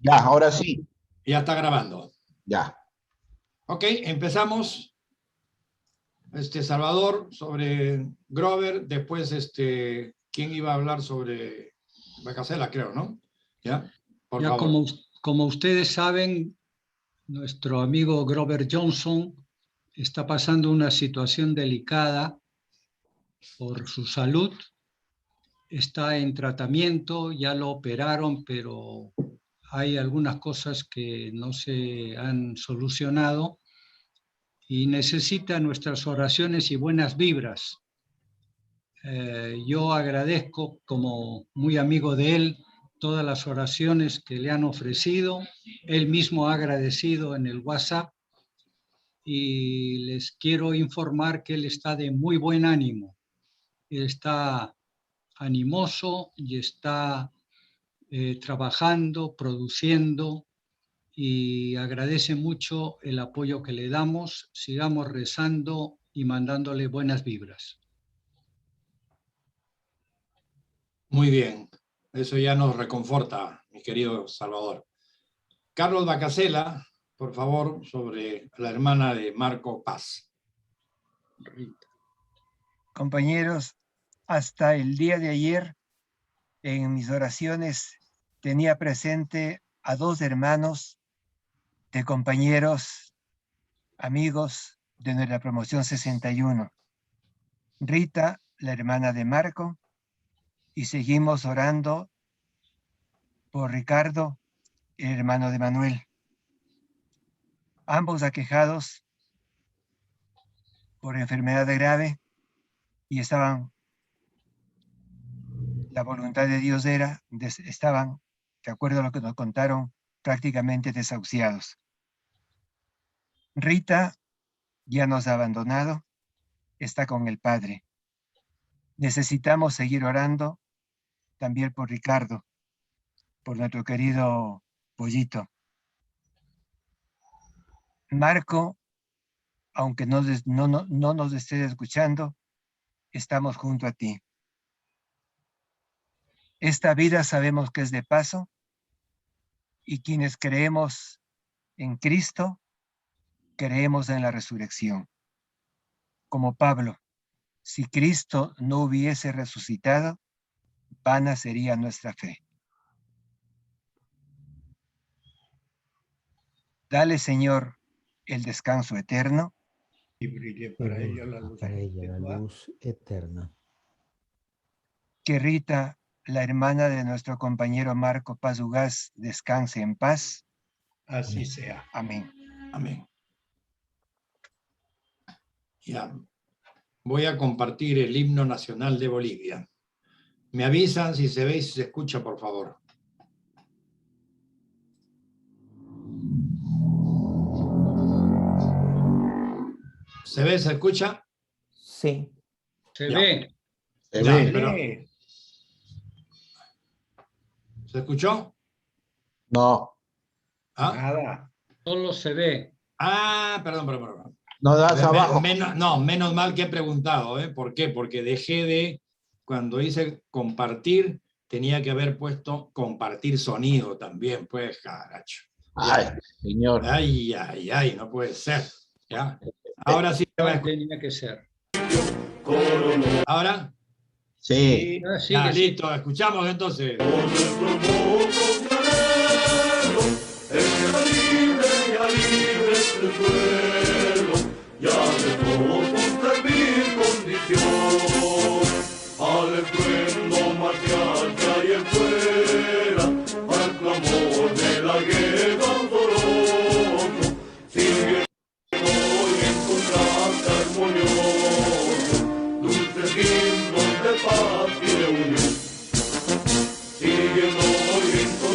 Ya, ahora sí. Ya está grabando. Ya. Ok, empezamos. Salvador sobre Grover, después ¿quién iba a hablar sobre Bacasela, creo, ¿no? Ya, por ya favor. como ustedes saben, nuestro amigo Grover Johnson está pasando una situación delicada por su salud. Está en tratamiento, ya lo operaron, pero hay algunas cosas que no se han solucionado y necesita nuestras oraciones y buenas vibras. Yo agradezco, como muy amigo de él, todas las oraciones que le han ofrecido. Él mismo ha agradecido en el WhatsApp y les quiero informar que él está de muy buen ánimo. Él está animoso y está trabajando, produciendo, y agradece mucho el apoyo que le damos. Sigamos rezando y mandándole buenas vibras. Muy bien. Eso ya nos reconforta, mi querido Salvador. Carlos Bacasela, por favor, sobre la hermana de Marco Paz. Compañeros, hasta el día de ayer, en mis oraciones, tenía presente a dos hermanos de compañeros, amigos de nuestra promoción 61. Rita, la hermana de Marco, y seguimos orando por Ricardo, el hermano de Manuel. Ambos aquejados por enfermedad grave y estaban, la voluntad de Dios estaban, de acuerdo a lo que nos contaron, prácticamente desahuciados. Rita ya nos ha abandonado, está con el Padre. Necesitamos seguir orando también por Ricardo, por nuestro querido Pollito. Marco, aunque no nos estés escuchando, estamos junto a ti. Esta vida sabemos que es de paso, y quienes creemos en Cristo, creemos en la resurrección. Como Pablo, si Cristo no hubiese resucitado, vana sería nuestra fe. Dale, Señor, el descanso eterno. Y brille para ella la luz eterna. Que Rita, la hermana de nuestro compañero Marco Paz Ugaz, descanse en paz. Así sea. Amén. Amén. Ya. Voy a compartir el himno nacional de Bolivia. Me avisan si se ve y si se escucha, por favor. ¿Se ve, se escucha? Sí. Se Ya. ve. Se Ya, ve. pero... ¿Se escuchó? No. ¿Ah? Nada. Solo se ve. Ah, perdón. No das abajo. Menos mal que he preguntado, ¿eh? ¿Por qué? Porque dejé de, cuando hice compartir, tenía que haber puesto compartir sonido también, pues, caracho. Ay, señor. Ay, no puede ser. ¿Ya? Ahora sí se va a escuchar. Tenía que ser. ¿Ahora? Sí. Ya, listo, escuchamos entonces. Ya de todos servir condición al estruendo marcial que hay en fuera, al clamor de la guerra doloroso, sigue hoy en contraste armonioso, dulces himnos de paz y de unión, sigue hoy en contraste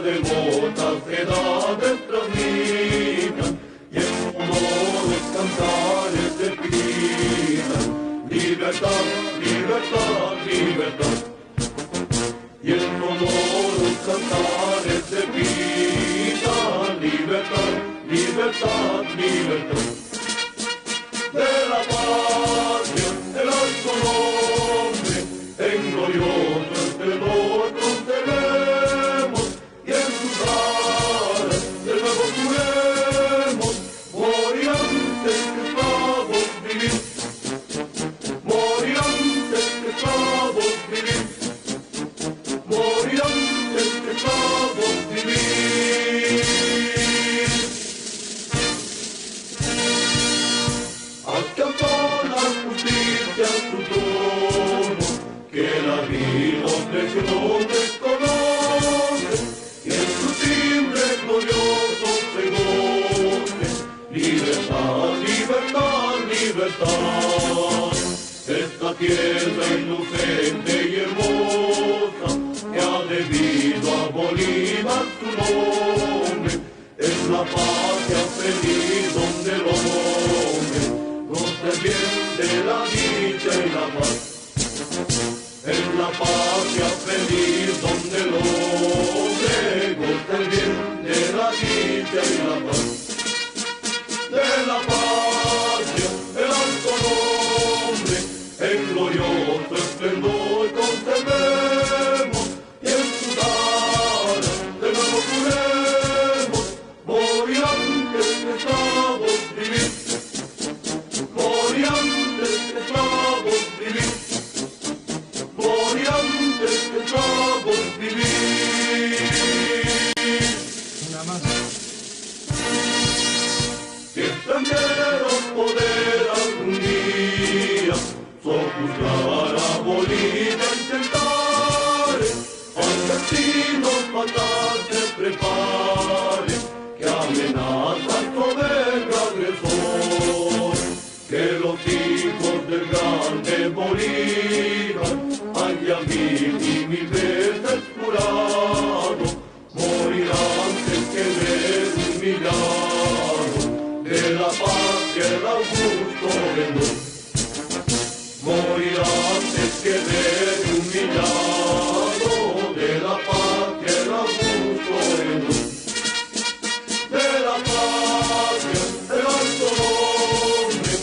devotas edades transmitan y en sonoros cantares se pidan libertad, libertad, libertad. Y en sonoros cantares se pidan libertad, libertad, libertad. De la patria, el alto nombre, en glorioso esplendor conservemos, y en sus alas de nuevo juremos, morir antes que esclavos vivir, morir antes que esclavos vivir, morir antes que esclavos vivir. Alcanzó la justicia su trono, que la vida ofreció desconoce, y en su timbre glorioso se goce. Libertad, libertad, libertad. Esta tierra inocente y hermosa, que ha debido a Bolívar su nombre, es la patria feliz donde el hombre goza el bien de la dicha y la paz. Es la patria feliz donde el hombre goza el bien de la dicha y la paz. De la patria, el alto nombre, en glorioso esplendor conservemos, y en sus alas de nuevo juremos, morir antes que esclavos vivir, morir antes que esclavos vivir, morir antes que esclavos vivir. Una más. Si extranjeros poder algún día sojuzgar a Bolivia intentare, al destino fatal se prepare, que amenaza al soberbio agresor, que los hijos del grande Bolívar hayan mil y mil veces jurado, morir antes que ver humillado de la patria el augusto vendor. Morir antes que ver humillado de la patria el augusto vendor. De la patria el alto nombre,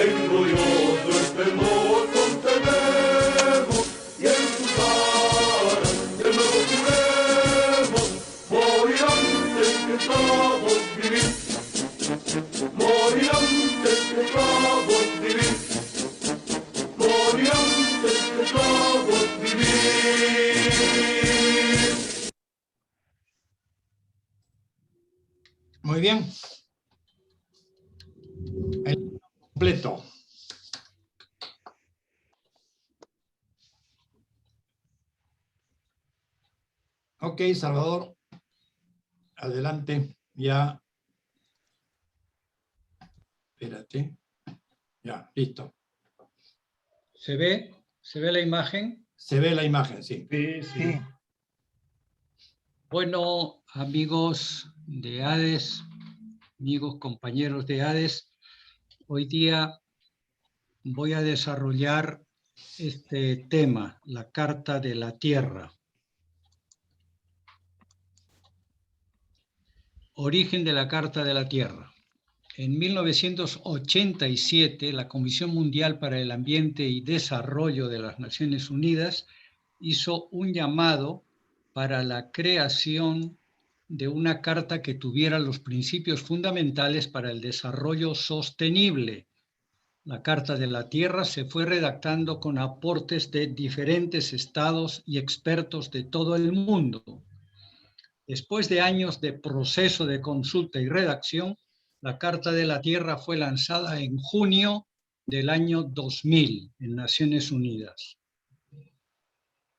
en glorioso esplendor conservemos, y en sus alas de nuevo juremos, morir antes que esclavos vivir, morir antes que esclavos vivir, morir antes que esclavos vivir. Muy bien. El completo. Ok, Salvador. Adelante. Ya. Espérate. Ya, listo. ¿Se ve? ¿Se ve la imagen? Se ve la imagen, sí. Sí. Bueno, amigos de ADES, amigos compañeros de ADES, hoy día voy a desarrollar este tema, la Carta de la Tierra. Origen de la Carta de la Tierra. En 1987, la Comisión Mundial para el Ambiente y Desarrollo de las Naciones Unidas hizo un llamado para la creación de una carta que tuviera los principios fundamentales para el desarrollo sostenible. La Carta de la Tierra se fue redactando con aportes de diferentes estados y expertos de todo el mundo. Después de años de proceso de consulta y redacción, la Carta de la Tierra fue lanzada en junio del año 2000 en Naciones Unidas.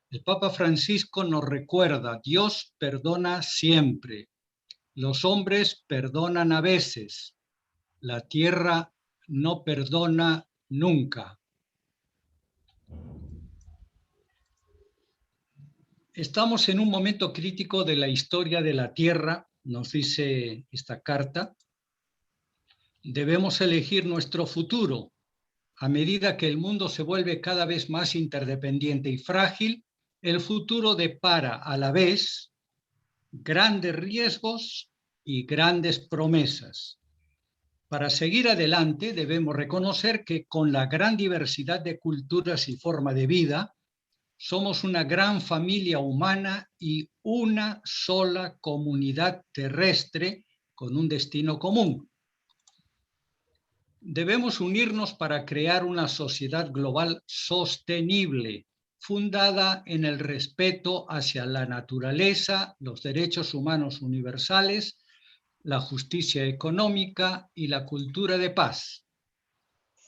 El Papa Francisco nos recuerda: Dios perdona siempre, los hombres perdonan a veces, la tierra no perdona nunca. Estamos en un momento crítico de la historia de la Tierra, nos dice esta carta. Debemos elegir nuestro futuro. A medida que el mundo se vuelve cada vez más interdependiente y frágil, el futuro depara a la vez grandes riesgos y grandes promesas. Para seguir adelante debemos reconocer que con la gran diversidad de culturas y forma de vida, somos una gran familia humana y una sola comunidad terrestre con un destino común. Debemos unirnos para crear una sociedad global sostenible, fundada en el respeto hacia la naturaleza, los derechos humanos universales, la justicia económica y la cultura de paz.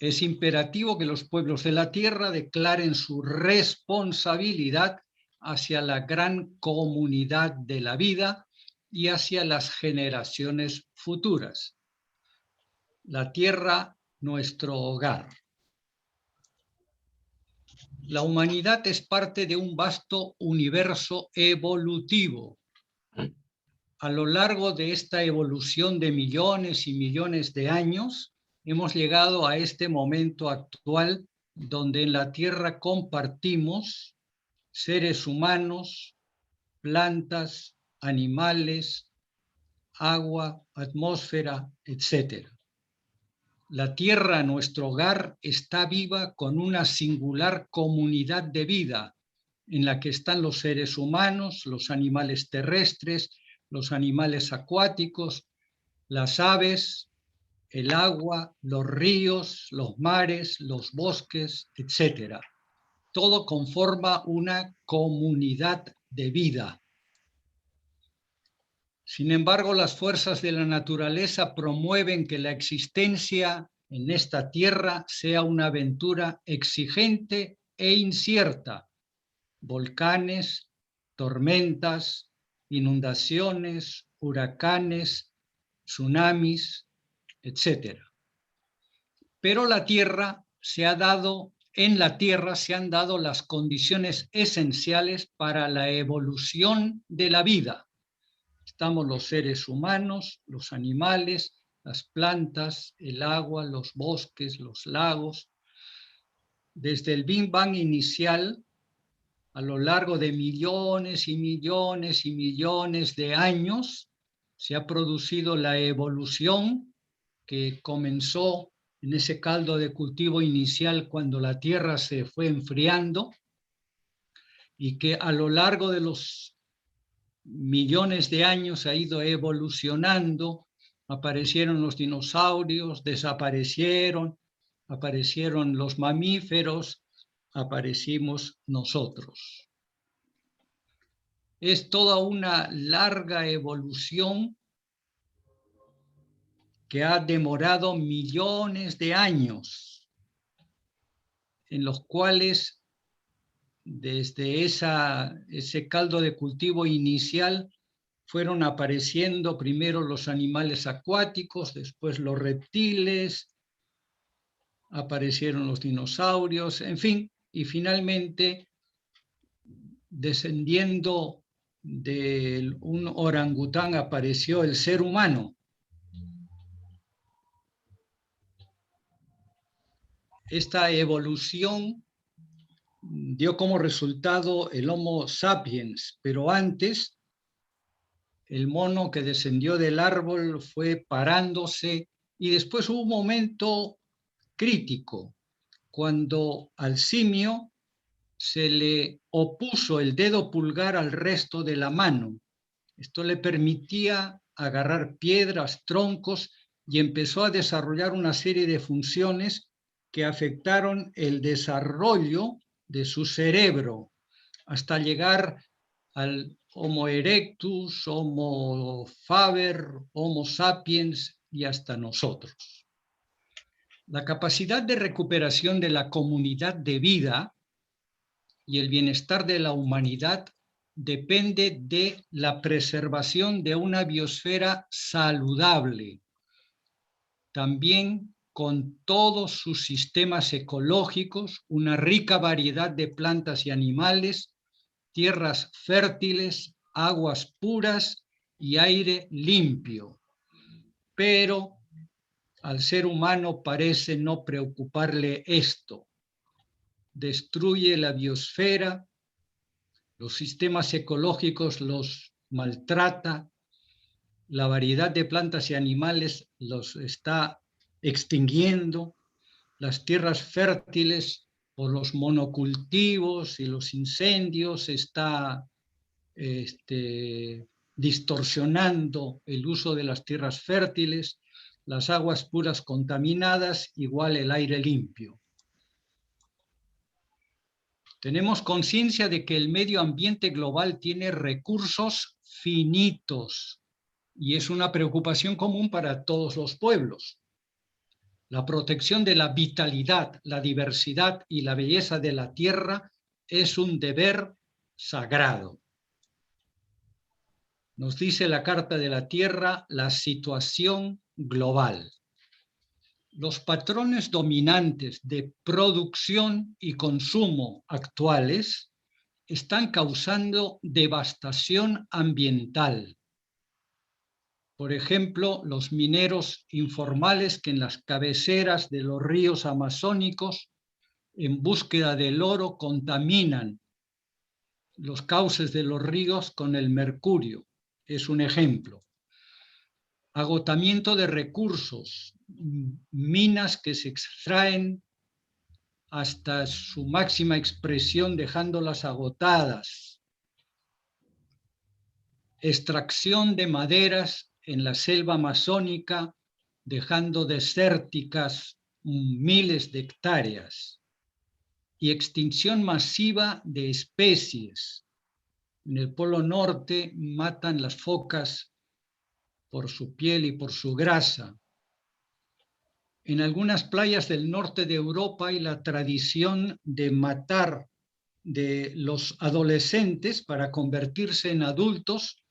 Es imperativo que los pueblos de la tierra declaren su responsabilidad hacia la gran comunidad de la vida y hacia las generaciones futuras. La tierra, nuestro hogar. La humanidad es parte de un vasto universo evolutivo. A lo largo de esta evolución de millones y millones de años, hemos llegado a este momento actual donde en la Tierra compartimos seres humanos, plantas, animales, agua, atmósfera, etc. La Tierra, nuestro hogar, está viva con una singular comunidad de vida en la que están los seres humanos, los animales terrestres, los animales acuáticos, las aves, el agua, los ríos, los mares, los bosques, etc. Todo conforma una comunidad de vida. Sin embargo, las fuerzas de la naturaleza promueven que la existencia en esta tierra sea una aventura exigente e incierta. Volcanes, tormentas, inundaciones, huracanes, tsunamis, etc. Pero en la tierra se han dado las condiciones esenciales para la evolución de la vida. Estamos los seres humanos, los animales, las plantas, el agua, los bosques, los lagos. Desde el Big Bang inicial, a lo largo de millones y millones y millones de años, se ha producido la evolución que comenzó en ese caldo de cultivo inicial cuando la Tierra se fue enfriando y que a lo largo de los millones de años ha ido evolucionando. Aparecieron los dinosaurios, desaparecieron, aparecieron los mamíferos, aparecimos nosotros. Es toda una larga evolución que ha demorado millones de años, en los cuales desde ese caldo de cultivo inicial fueron apareciendo primero los animales acuáticos, después los reptiles, aparecieron los dinosaurios, en fin, y finalmente descendiendo de un orangután apareció el ser humano. Esta evolución dio como resultado el Homo sapiens, pero antes el mono que descendió del árbol fue parándose y después hubo un momento crítico cuando al simio se le opuso el dedo pulgar al resto de la mano. Esto le permitía agarrar piedras, troncos y empezó a desarrollar una serie de funciones que afectaron el desarrollo de su cerebro hasta llegar al Homo erectus, Homo faber, Homo sapiens y hasta nosotros. La capacidad de recuperación de la comunidad de vida y el bienestar de la humanidad depende de la preservación de una biosfera saludable, también con todos sus sistemas ecológicos, una rica variedad de plantas y animales, tierras fértiles, aguas puras y aire limpio. Pero al ser humano parece no preocuparle esto. Destruye la biosfera, los sistemas ecológicos los maltrata, la variedad de plantas y animales los está extinguiendo, las tierras fértiles por los monocultivos y los incendios está distorsionando el uso de las tierras fértiles, las aguas puras contaminadas, igual el aire limpio. Tenemos conciencia de que el medio ambiente global tiene recursos finitos y es una preocupación común para todos los pueblos. La protección de la vitalidad, la diversidad y la belleza de la tierra es un deber sagrado. Nos dice la Carta de la Tierra la situación global. Los patrones dominantes de producción y consumo actuales están causando devastación ambiental. Por ejemplo, los mineros informales que en las cabeceras de los ríos amazónicos, en búsqueda del oro, contaminan los cauces de los ríos con el mercurio. Es un ejemplo. Agotamiento de recursos, minas que se extraen hasta su máxima expresión dejándolas agotadas. Extracción de maderas en la selva amazónica dejando desérticas miles de hectáreas. Y extinción masiva de especies. En el Polo Norte matan las focas por su piel y por su grasa. En algunas playas del norte de Europa hay la tradición de matar de los adolescentes para convertirse en adultos.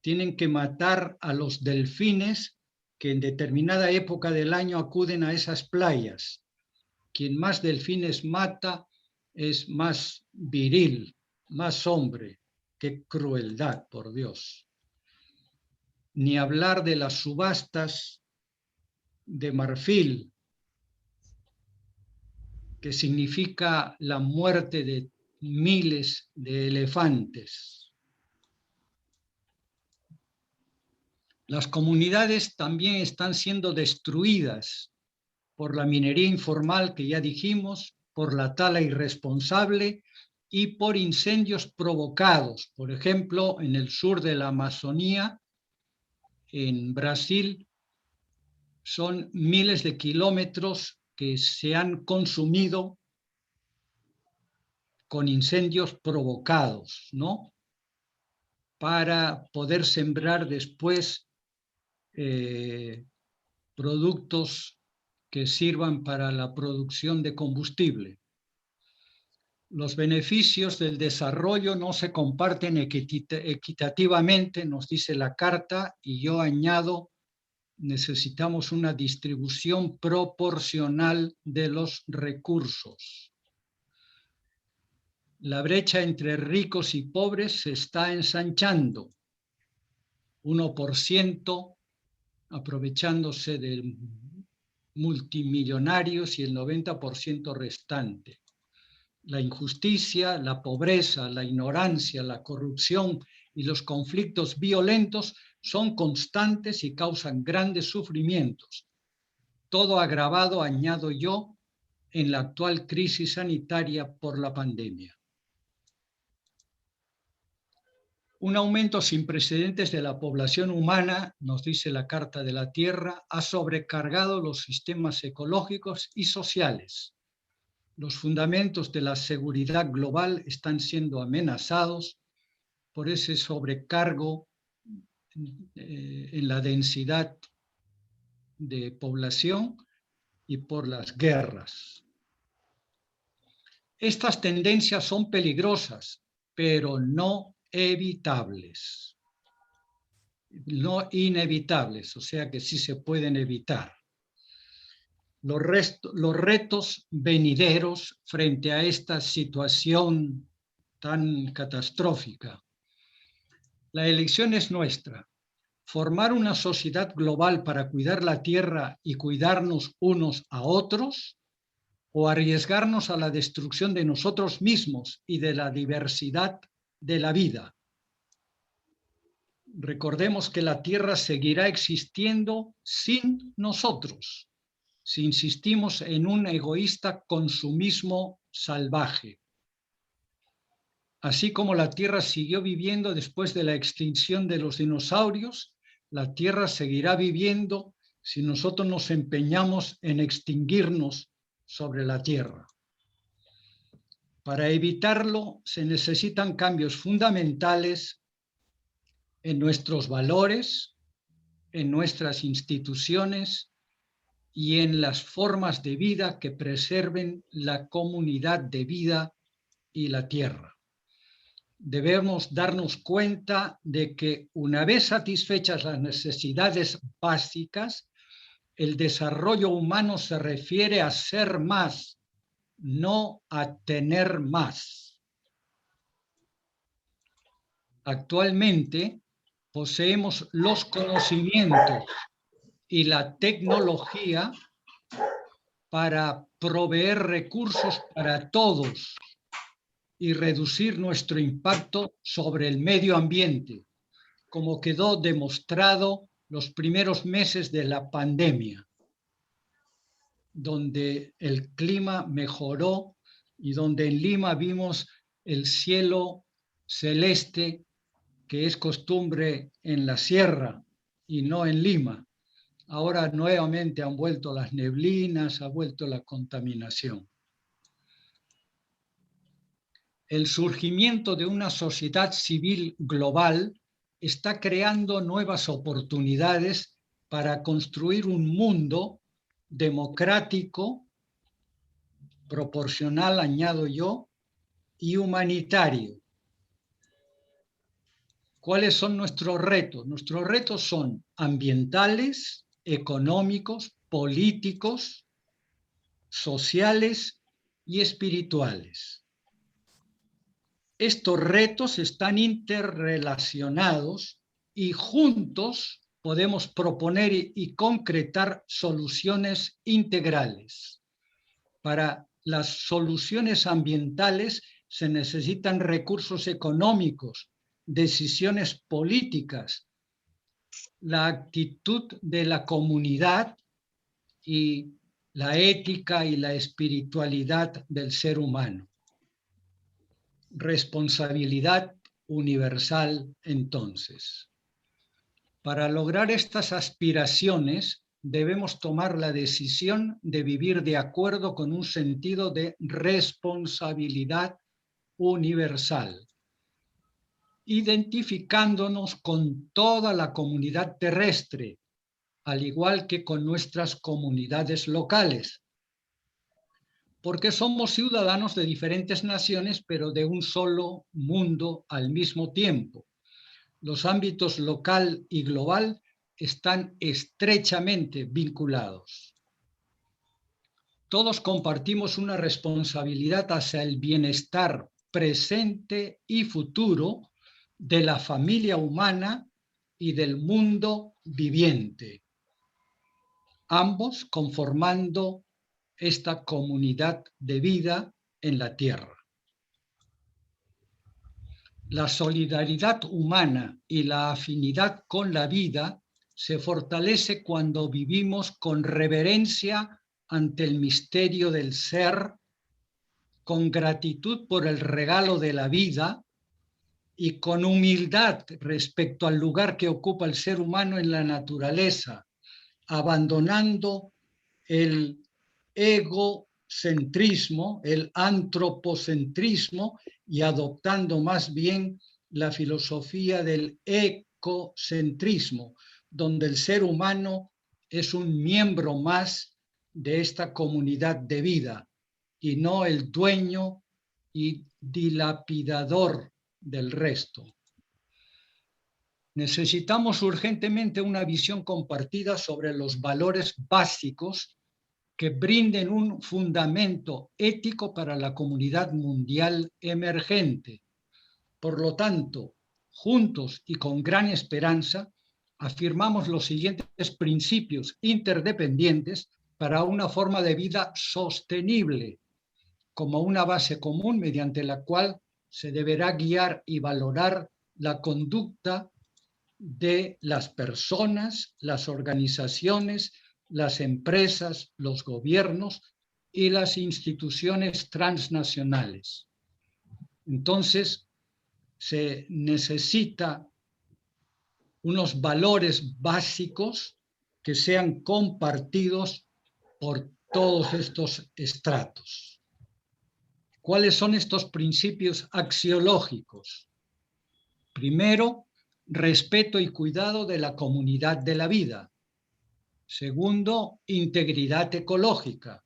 Tienen que matar a los delfines que en determinada época del año acuden a esas playas. Quien más delfines mata es más viril, más hombre. ¡Qué crueldad, por Dios! Ni hablar de las subastas de marfil, que significa la muerte de miles de elefantes. Las comunidades también están siendo destruidas por la minería informal, que ya dijimos, por la tala irresponsable y por incendios provocados. Por ejemplo, en el sur de la Amazonía, en Brasil, son miles de kilómetros que se han consumido con incendios provocados, ¿no? Para poder sembrar después productos que sirvan para la producción de combustible. Los beneficios del desarrollo no se comparten equitativamente, nos dice la Carta, y yo añado, necesitamos una distribución proporcional de los recursos. La brecha entre ricos y pobres se está ensanchando. 1% aprovechándose de multimillonarios y el 90% restante. La injusticia, la pobreza, la ignorancia, la corrupción y los conflictos violentos son constantes y causan grandes sufrimientos. Todo agravado, añado yo, en la actual crisis sanitaria por la pandemia. Un aumento sin precedentes de la población humana, nos dice la Carta de la Tierra, ha sobrecargado los sistemas ecológicos y sociales. Los fundamentos de la seguridad global están siendo amenazados por ese sobrecargo en la densidad de población y por las guerras. Estas tendencias son peligrosas, pero no evitables, no inevitables, o sea que sí se pueden evitar. Los retos venideros frente a esta situación tan catastrófica. La elección es nuestra. Formar una sociedad global para cuidar la tierra y cuidarnos unos a otros, o arriesgarnos a la destrucción de nosotros mismos y de la diversidad de la vida. Recordemos que la tierra seguirá existiendo sin nosotros, si insistimos en un egoísta consumismo salvaje. Así como la tierra siguió viviendo después de la extinción de los dinosaurios, la tierra seguirá viviendo si nosotros nos empeñamos en extinguirnos sobre la tierra. Para evitarlo se necesitan cambios fundamentales en nuestros valores, en nuestras instituciones y en las formas de vida que preserven la comunidad de vida y la tierra. Debemos darnos cuenta de que una vez satisfechas las necesidades básicas, el desarrollo humano se refiere a ser más, no a tener más. Actualmente poseemos los conocimientos y la tecnología para proveer recursos para todos y reducir nuestro impacto sobre el medio ambiente, como quedó demostrado los primeros meses de la pandemia, donde el clima mejoró y donde en Lima vimos el cielo celeste, que es costumbre en la sierra y no en Lima. Ahora nuevamente han vuelto las neblinas, ha vuelto la contaminación. El surgimiento de una sociedad civil global está creando nuevas oportunidades para construir un mundo democrático, proporcional, añado yo, y humanitario. ¿Cuáles son nuestros retos? Nuestros retos son ambientales, económicos, políticos, sociales y espirituales. Estos retos están interrelacionados y juntos podemos proponer y concretar soluciones integrales. Para las soluciones ambientales se necesitan recursos económicos, decisiones políticas, la actitud de la comunidad y la ética y la espiritualidad del ser humano. Responsabilidad universal, entonces. Para lograr estas aspiraciones, debemos tomar la decisión de vivir de acuerdo con un sentido de responsabilidad universal, identificándonos con toda la comunidad terrestre, al igual que con nuestras comunidades locales, porque somos ciudadanos de diferentes naciones, pero de un solo mundo al mismo tiempo. Los ámbitos local y global están estrechamente vinculados. Todos compartimos una responsabilidad hacia el bienestar presente y futuro de la familia humana y del mundo viviente, ambos conformando esta comunidad de vida en la tierra. La solidaridad humana y la afinidad con la vida se fortalece cuando vivimos con reverencia ante el misterio del ser, con gratitud por el regalo de la vida y con humildad respecto al lugar que ocupa el ser humano en la naturaleza, abandonando el egocentrismo, el antropocentrismo y adoptando más bien la filosofía del ecocentrismo, donde el ser humano es un miembro más de esta comunidad de vida y no el dueño y dilapidador del resto. Necesitamos urgentemente una visión compartida sobre los valores básicos que brinden un fundamento ético para la comunidad mundial emergente. Por lo tanto, juntos y con gran esperanza, afirmamos los siguientes principios interdependientes para una forma de vida sostenible, como una base común mediante la cual se deberá guiar y valorar la conducta de las personas, las organizaciones, las empresas, los gobiernos y las instituciones transnacionales. Entonces, se necesita unos valores básicos que sean compartidos por todos estos estratos. ¿Cuáles son estos principios axiológicos? Primero, respeto y cuidado de la comunidad de la vida. Segundo, integridad ecológica.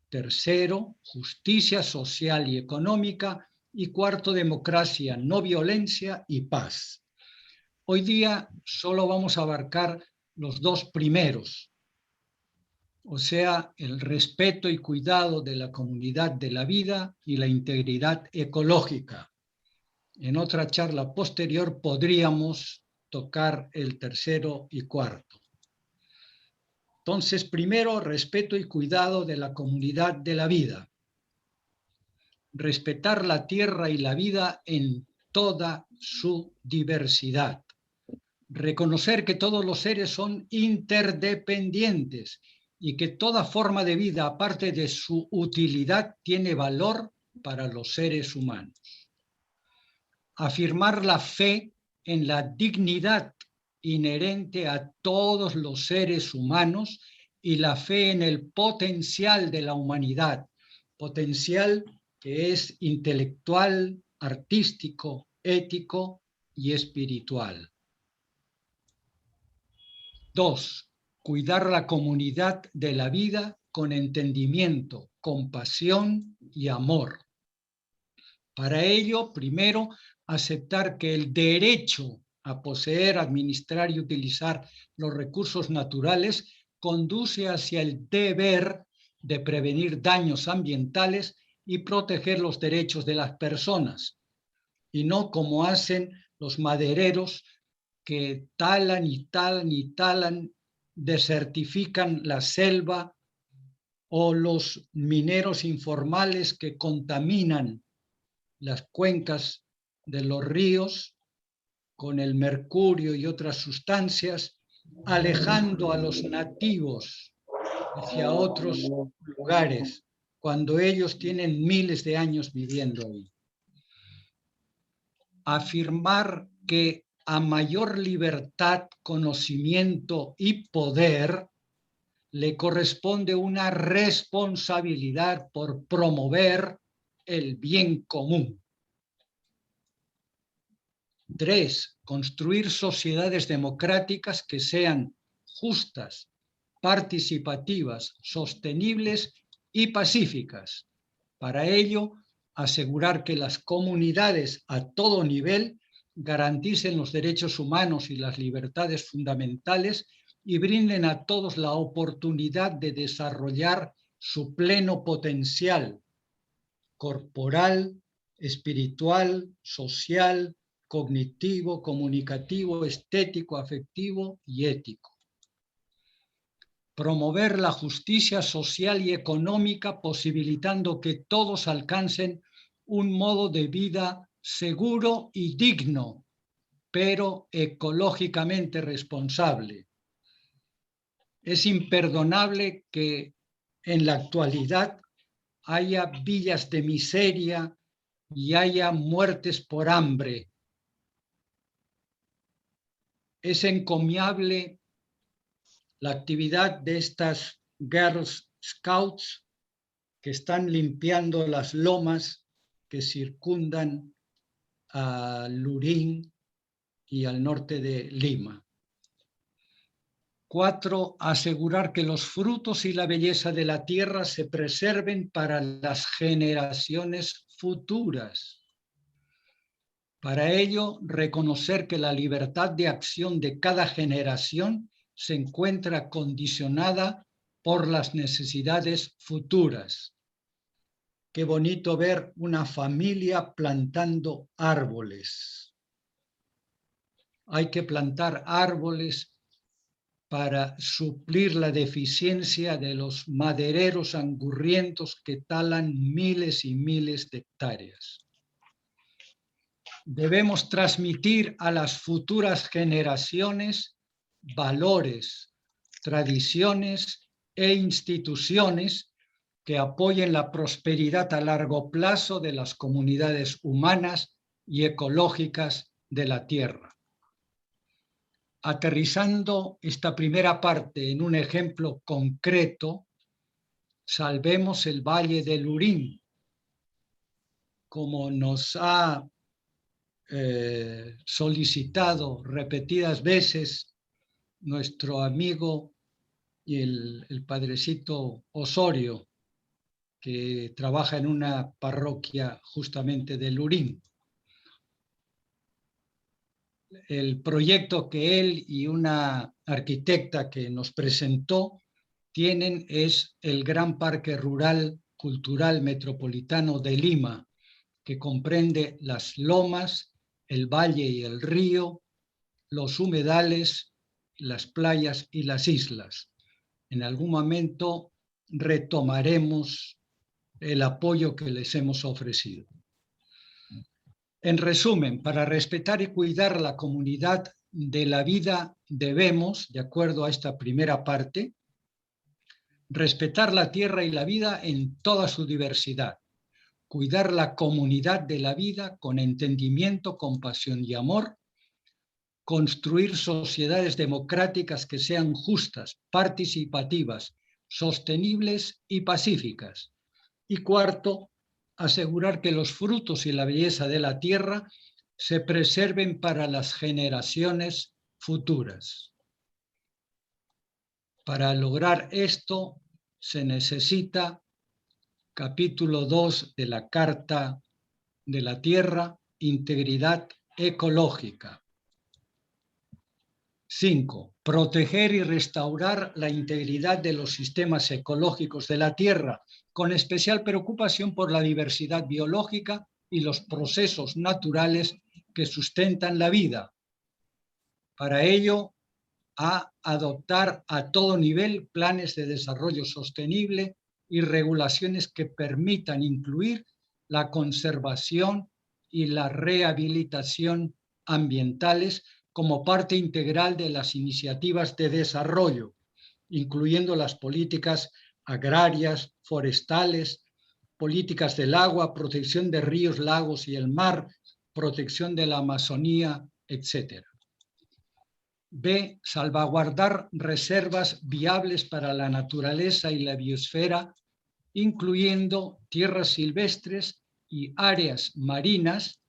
Tercero, justicia social y económica. Y cuarto, democracia, no violencia y paz. Hoy día solo vamos a abarcar los dos primeros, o sea, el respeto y cuidado de la comunidad de la vida y la integridad ecológica. En otra charla posterior podríamos tocar el tercero y cuarto. Entonces, primero, respeto y cuidado de la comunidad de la vida. Respetar la tierra y la vida en toda su diversidad. Reconocer que todos los seres son interdependientes y que toda forma de vida, aparte de su utilidad, tiene valor para los seres humanos. Afirmar la fe en la dignidad inherente a todos los seres humanos y la fe en el potencial de la humanidad, potencial que es intelectual, artístico, ético y espiritual. 2. Cuidar la comunidad de la vida con entendimiento, compasión y amor. Para ello, primero, aceptar que el derecho a poseer, administrar y utilizar los recursos naturales conduce hacia el deber de prevenir daños ambientales y proteger los derechos de las personas, y no como hacen los madereros que talan y talan y talan, desertifican la selva, o los mineros informales que contaminan las cuencas de los ríos con el mercurio y otras sustancias, alejando a los nativos hacia otros lugares, cuando ellos tienen miles de años viviendo ahí. Afirmar que a mayor libertad, conocimiento y poder, le corresponde una responsabilidad por promover el bien común. 3. Construir sociedades democráticas que sean justas, participativas, sostenibles y pacíficas. Para ello, asegurar que las comunidades a todo nivel garanticen los derechos humanos y las libertades fundamentales y brinden a todos la oportunidad de desarrollar su pleno potencial corporal, espiritual, social, cognitivo, comunicativo, estético, afectivo y ético. Promover la justicia social y económica, posibilitando que todos alcancen un modo de vida seguro y digno, pero ecológicamente responsable. Es imperdonable que en la actualidad haya villas de miseria y haya muertes por hambre. Es encomiable la actividad de estas Girl Scouts que están limpiando las lomas que circundan a Lurín y al norte de Lima. 4. Asegurar que los frutos y la belleza de la tierra se preserven para las generaciones futuras. Para ello, reconocer que la libertad de acción de cada generación se encuentra condicionada por las necesidades futuras. Qué bonito ver una familia plantando árboles. Hay que plantar árboles para suplir la deficiencia de los madereros angurrientos que talan miles y miles de hectáreas. Debemos transmitir a las futuras generaciones valores, tradiciones e instituciones que apoyen la prosperidad a largo plazo de las comunidades humanas y ecológicas de la Tierra. Aterrizando esta primera parte en un ejemplo concreto, salvemos el Valle del Lurín, como nos ha solicitado repetidas veces nuestro amigo y el padrecito Osorio, que trabaja en una parroquia justamente de Lurín. El proyecto que él y una arquitecta que nos presentó tienen es el Gran Parque Rural Cultural Metropolitano de Lima, que comprende las lomas, el valle y el río, los humedales, las playas y las islas. En algún momento retomaremos el apoyo que les hemos ofrecido. En resumen, para respetar y cuidar la comunidad de la vida debemos, de acuerdo a esta primera parte, respetar la tierra y la vida en toda su diversidad, cuidar la comunidad de la vida con entendimiento, compasión y amor, construir sociedades democráticas que sean justas, participativas, sostenibles y pacíficas. Y cuarto, asegurar que los frutos y la belleza de la tierra se preserven para las generaciones futuras. Para lograr esto se necesita capítulo 2 de la Carta de la Tierra, integridad ecológica. 5. Proteger y restaurar la integridad de los sistemas ecológicos de la Tierra, con especial preocupación por la diversidad biológica y los procesos naturales que sustentan la vida. Para ello, adoptar a todo nivel planes de desarrollo sostenible y regulaciones que permitan incluir la conservación y la rehabilitación ambientales como parte integral de las iniciativas de desarrollo, incluyendo las políticas agrarias, forestales, políticas del agua, protección de ríos, lagos y el mar, protección de la Amazonía, etc. B. Salvaguardar reservas viables para la naturaleza y la biosfera, incluyendo tierras silvestres y áreas marinas,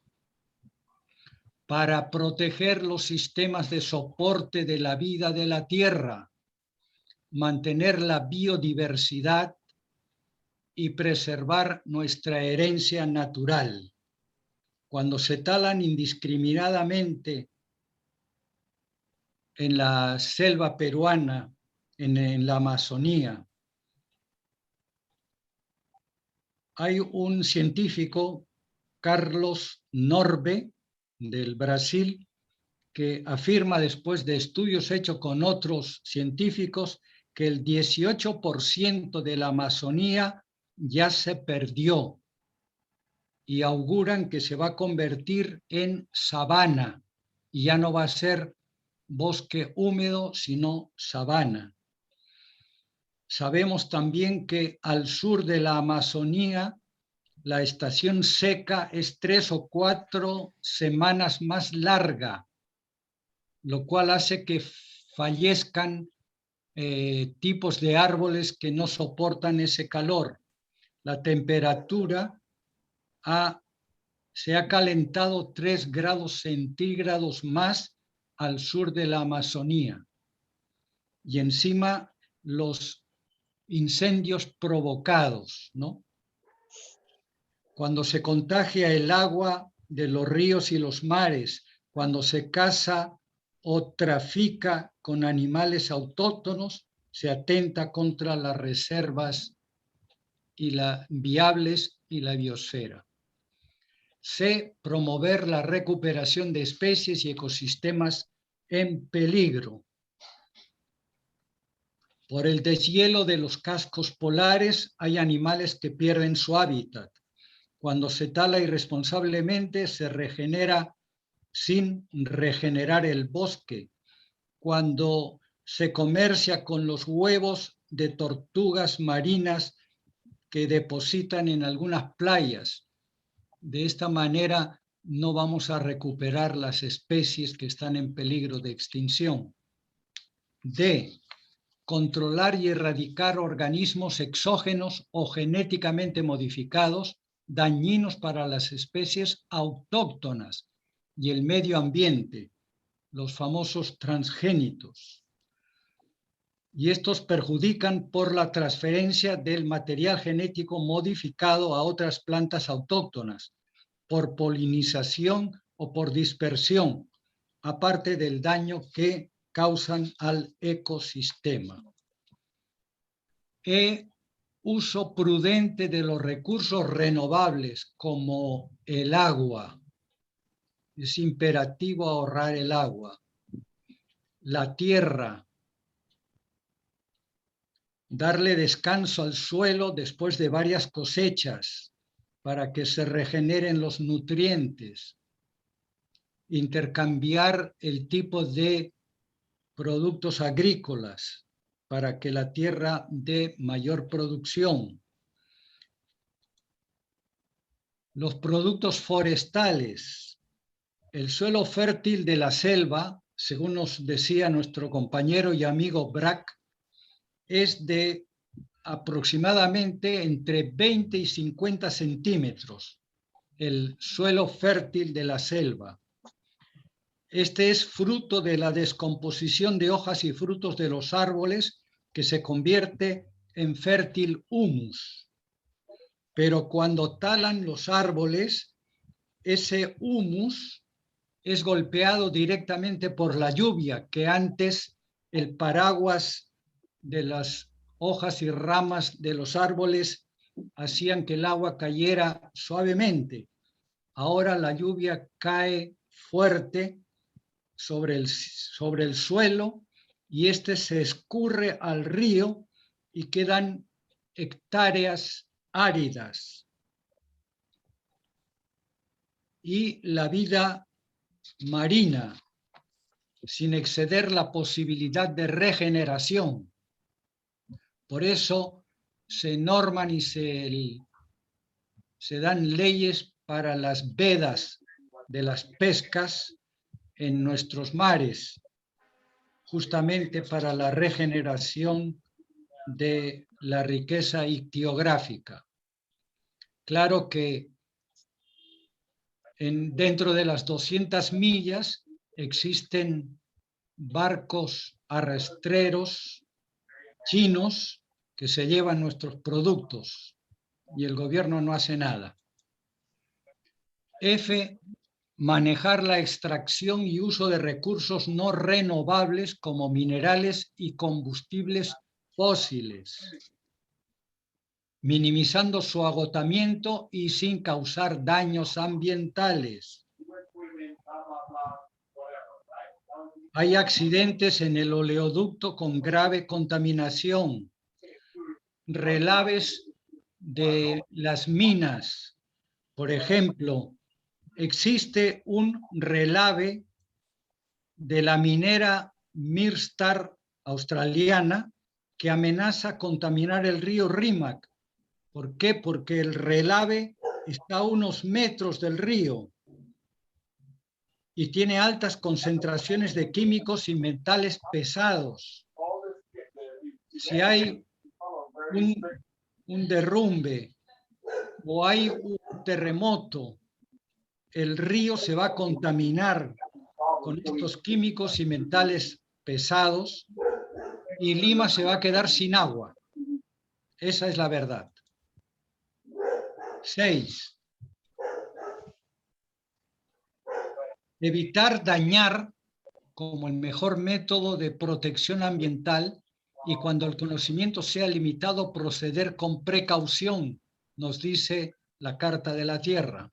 para proteger los sistemas de soporte de la vida de la Tierra, mantener la biodiversidad y preservar nuestra herencia natural. Cuando se talan indiscriminadamente en la selva peruana, en la Amazonía, hay un científico, Carlos Norbe, del Brasil, que afirma después de estudios hechos con otros científicos que el 18% de la Amazonía ya se perdió y auguran que se va a convertir en sabana y ya no va a ser bosque húmedo, sino sabana. Sabemos también que al sur de la Amazonía la estación seca es 3 o 4 semanas más larga, lo cual hace que fallezcan tipos de árboles que no soportan ese calor. La temperatura se ha calentado 3 grados centígrados más al sur de la Amazonía. Y encima los incendios provocados, ¿no? Cuando se contagia el agua de los ríos y los mares, cuando se caza o trafica con animales autóctonos, se atenta contra las reservas viables y la biosfera. C, promover la recuperación de especies y ecosistemas en peligro. Por el deshielo de los cascos polares hay animales que pierden su hábitat. Cuando se tala irresponsablemente se regenera sin regenerar el bosque. Cuando se comercia con los huevos de tortugas marinas que depositan en algunas playas. De esta manera no vamos a recuperar las especies que están en peligro de extinción. D, controlar y erradicar organismos exógenos o genéticamente modificados dañinos para las especies autóctonas y el medio ambiente, los famosos transgénitos. Y estos perjudican por la transferencia del material genético modificado a otras plantas autóctonas, por polinización o por dispersión, aparte del daño que causan al ecosistema. Uso prudente de los recursos renovables como el agua. Es imperativo ahorrar el agua. La tierra. Darle descanso al suelo después de varias cosechas para que se regeneren los nutrientes. Intercambiar el tipo de productos agrícolas para que la tierra dé mayor producción. Los productos forestales. El suelo fértil de la selva, según nos decía nuestro compañero y amigo Brack, es de aproximadamente entre 20 y 50 centímetros, el suelo fértil de la selva. Este es fruto de la descomposición de hojas y frutos de los árboles que se convierte en fértil humus. Pero cuando talan los árboles, ese humus es golpeado directamente por la lluvia, que antes el paraguas de las hojas y ramas de los árboles hacían que el agua cayera suavemente. Ahora la lluvia cae fuerte sobre el suelo y este se escurre al río y quedan hectáreas áridas. Y la vida marina, sin exceder la posibilidad de regeneración. Por eso se norman y se dan leyes para las vedas de las pescas en nuestros mares, justamente para la regeneración de la riqueza ictiográfica. Claro que dentro de las 200 millas existen barcos arrastreros chinos que se llevan nuestros productos y el gobierno no hace nada. F, manejar la extracción y uso de recursos no renovables como minerales y combustibles fósiles, minimizando su agotamiento y sin causar daños ambientales. Hay accidentes en el oleoducto con grave contaminación, relaves de las minas. Por ejemplo, existe un relave de la minera Mirstar australiana que amenaza contaminar el río Rímac. ¿Por qué? Porque el relave está a unos metros del río y tiene altas concentraciones de químicos y metales pesados. Si hay un derrumbe o hay un terremoto, el río se va a contaminar con estos químicos y metales pesados y Lima se va a quedar sin agua. Esa es la verdad. 6. Evitar dañar como el mejor método de protección ambiental y cuando el conocimiento sea limitado, proceder con precaución, nos dice la Carta de la Tierra.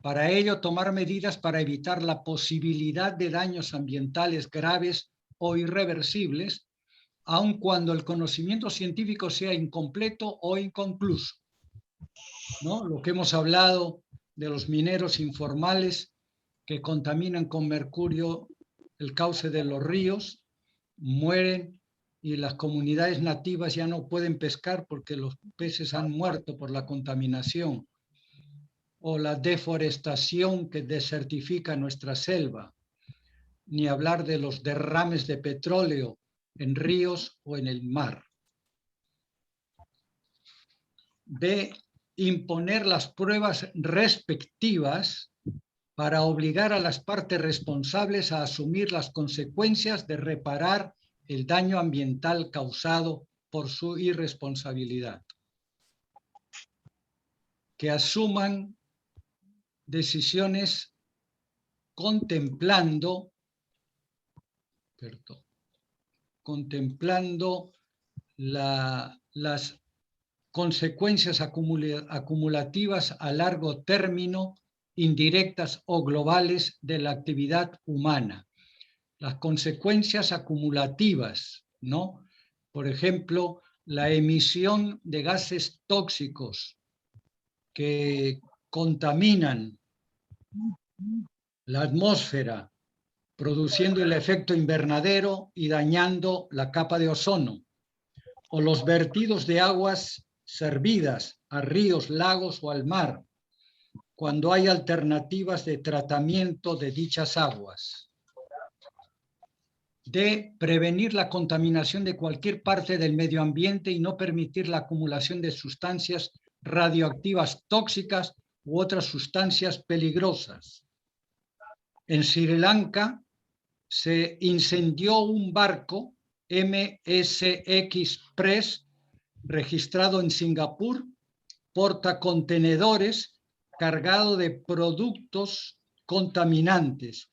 Para ello, tomar medidas para evitar la posibilidad de daños ambientales graves o irreversibles, aun cuando el conocimiento científico sea incompleto o inconcluso, ¿no? Lo que hemos hablado de los mineros informales que contaminan con mercurio el cauce de los ríos, mueren y las comunidades nativas ya no pueden pescar porque los peces han muerto por la contaminación, o la deforestación que desertifica nuestra selva, ni hablar de los derrames de petróleo en ríos o en el mar. De imponer las pruebas respectivas para obligar a las partes responsables a asumir las consecuencias de reparar el daño ambiental causado por su irresponsabilidad. Que asuman decisiones contemplando las consecuencias acumulativas a largo término, indirectas o globales de la actividad humana. Las consecuencias acumulativas, ¿no? Por ejemplo, la emisión de gases tóxicos que contaminan la atmósfera, produciendo el efecto invernadero y dañando la capa de ozono, o los vertidos de aguas servidas a ríos, lagos o al mar, cuando hay alternativas de tratamiento de dichas aguas. De prevenir la contaminación de cualquier parte del medio ambiente y no permitir la acumulación de sustancias radioactivas tóxicas u otras sustancias peligrosas. En Sri Lanka se incendió un barco MSX Express registrado en Singapur, portacontenedores cargado de productos contaminantes.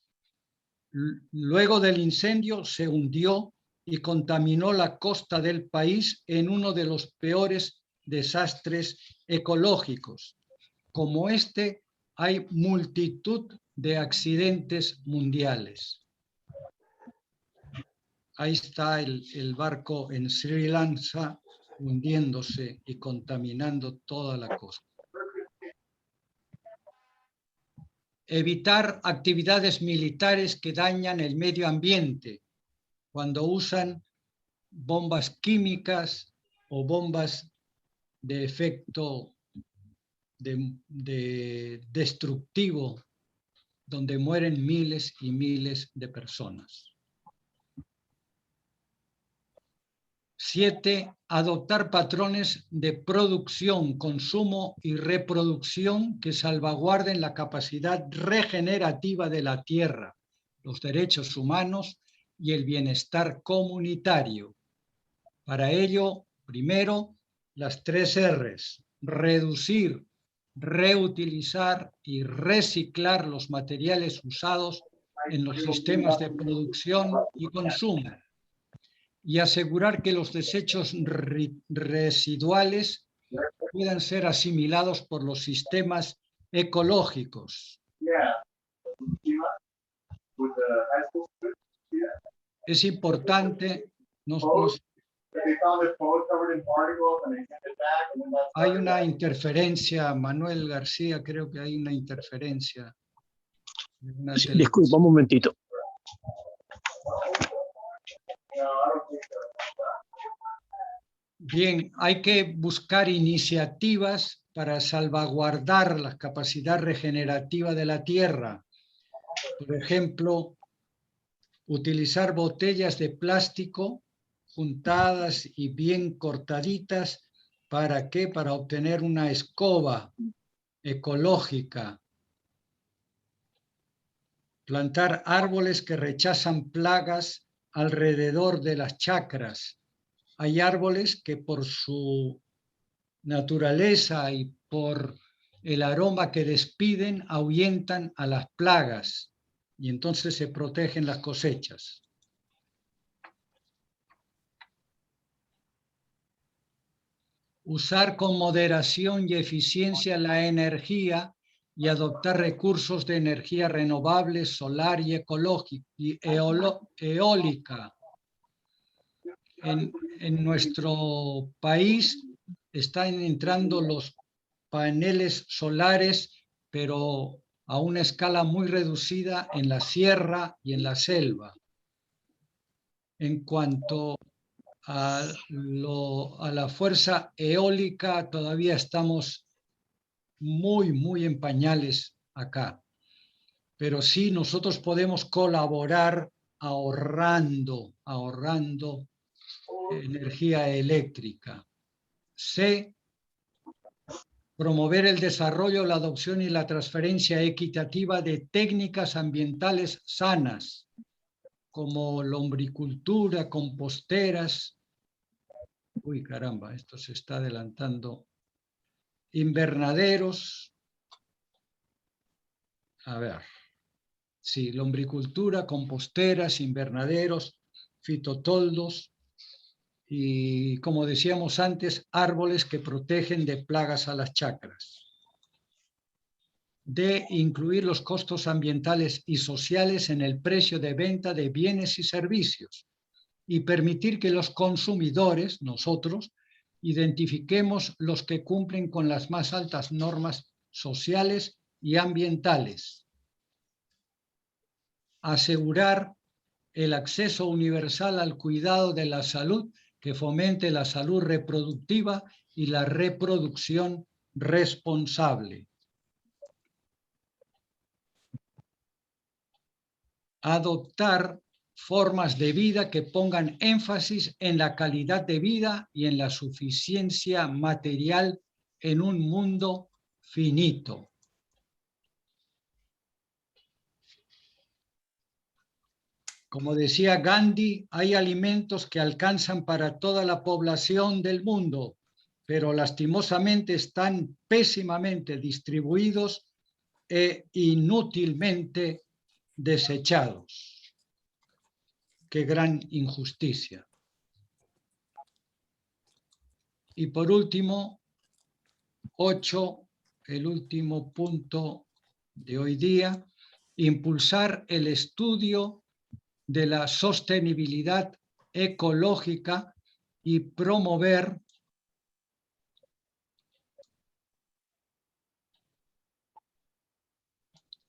Luego del incendio se hundió y contaminó la costa del país en uno de los peores desastres ecológicos. Como este, hay multitud de accidentes mundiales. Ahí está el barco en Sri Lanka hundiéndose y contaminando toda la costa. Evitar actividades militares que dañan el medio ambiente cuando usan bombas químicas o bombas de efecto destructivo, donde mueren miles y miles de personas. 7. Adoptar patrones de producción, consumo y reproducción que salvaguarden la capacidad regenerativa de la tierra, los derechos humanos y el bienestar comunitario. Para ello, primero, las 3 R's: reducir, reutilizar y reciclar los materiales usados en los sistemas de producción y consumo, y asegurar que los desechos residuales puedan ser asimilados por los sistemas ecológicos. Es importante, hay una interferencia, Manuel García, creo que hay una interferencia. Sí, disculpa un momentito. Bien, hay que buscar iniciativas para salvaguardar la capacidad regenerativa de la tierra. Por ejemplo, utilizar botellas de plástico juntadas y bien cortaditas. ¿Para qué? Para obtener una escoba ecológica. Plantar árboles que rechazan plagas alrededor de las chacras. Hay árboles que por su naturaleza y por el aroma que despiden ahuyentan a las plagas y entonces se protegen las cosechas. usar con moderación y eficiencia la energía y adoptar recursos de energía renovable, solar y ecológica y eólica. En nuestro país están entrando los paneles solares, pero a una escala muy reducida en la sierra y en la selva. En cuanto a la fuerza eólica, todavía estamos muy en pañales acá. Pero sí, nosotros podemos colaborar ahorrando energía eléctrica. C, promover el desarrollo, la adopción y la transferencia equitativa de técnicas ambientales sanas, como lombricultura, composteras. Uy, caramba, esto se está adelantando. Invernaderos. A ver. Sí, lombricultura, composteras, invernaderos, fitotoldos y, como decíamos antes, árboles que protegen de plagas a las chacras. D, incluir los costos ambientales y sociales en el precio de venta de bienes y servicios y permitir que los consumidores, nosotros, identifiquemos los que cumplen con las más altas normas sociales y ambientales. Asegurar el acceso universal al cuidado de la salud que fomente la salud reproductiva y la reproducción responsable. Adoptar formas de vida que pongan énfasis en la calidad de vida y en la suficiencia material en un mundo finito. Como decía Gandhi, hay alimentos que alcanzan para toda la población del mundo, pero lastimosamente están pésimamente distribuidos e inútilmente desechados. Qué gran injusticia. Y por último, 8, el último punto de hoy día, impulsar el estudio de la sostenibilidad ecológica y promover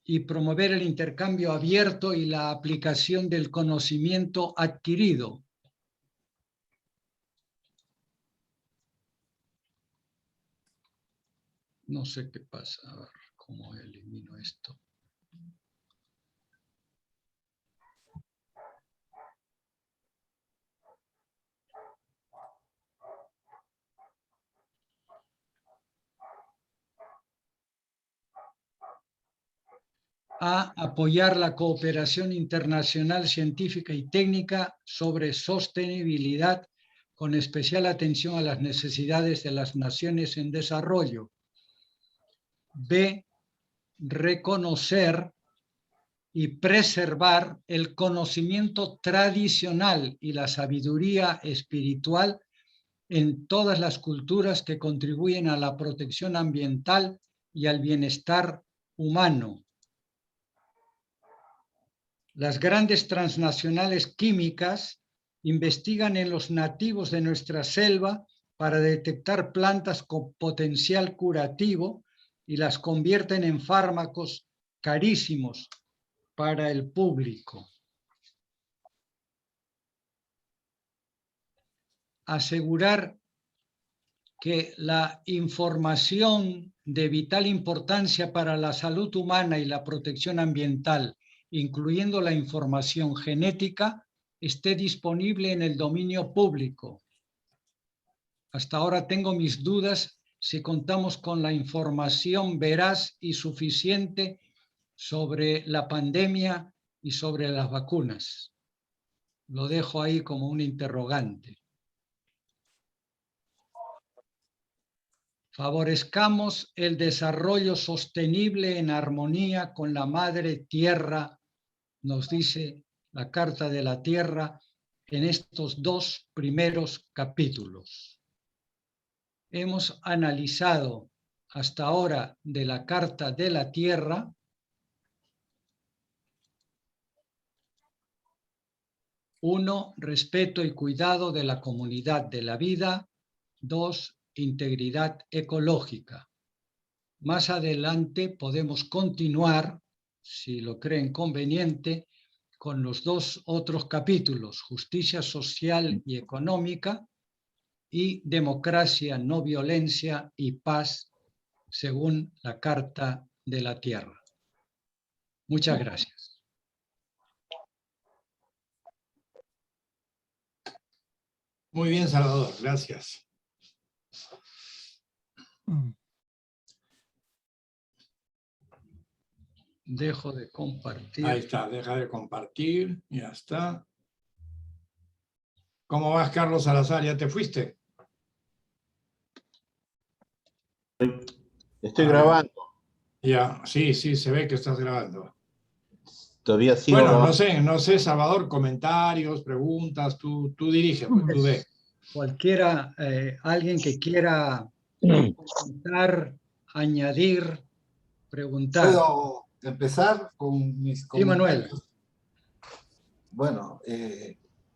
el intercambio abierto y la aplicación del conocimiento adquirido. No sé qué pasa, a ver cómo elimino esto. A apoyar la cooperación internacional científica y técnica sobre sostenibilidad, con especial atención a las necesidades de las naciones en desarrollo. B, reconocer y preservar el conocimiento tradicional y la sabiduría espiritual en todas las culturas que contribuyen a la protección ambiental y al bienestar humano. Las grandes transnacionales químicas investigan en los nativos de nuestra selva para detectar plantas con potencial curativo y las convierten en fármacos carísimos para el público. Asegurar que la información de vital importancia para la salud humana y la protección ambiental, incluyendo la información genética, esté disponible en el dominio público. Hasta ahora tengo mis dudas si contamos con la información veraz y suficiente sobre la pandemia y sobre las vacunas. Lo dejo ahí como un interrogante. Favorezcamos el desarrollo sostenible en armonía con la Madre Tierra, nos dice la Carta de la Tierra en estos 2 primeros capítulos. hemos analizado hasta ahora de la Carta de la Tierra 1, respeto y cuidado de la comunidad de la vida. 2, integridad ecológica. Más adelante podemos continuar, si lo creen conveniente, con los 2 otros capítulos, justicia social y económica y democracia, no violencia y paz, según la Carta de la Tierra. Muchas gracias. Muy bien, Salvador, gracias. Dejo de compartir. Ahí está, deja de compartir, ya está. ¿Cómo vas, Carlos Salazar? ¿Ya te fuiste? Estoy grabando. Ya, sí, se ve que estás grabando. Todavía sigo Bueno, grabando. no sé, Salvador, comentarios, preguntas, tú diriges, pues tú ves. Cualquiera, alguien que quiera comentar, añadir, preguntar. ¿Puedo empezar con mis Sí, Manuel. comentarios? Bueno,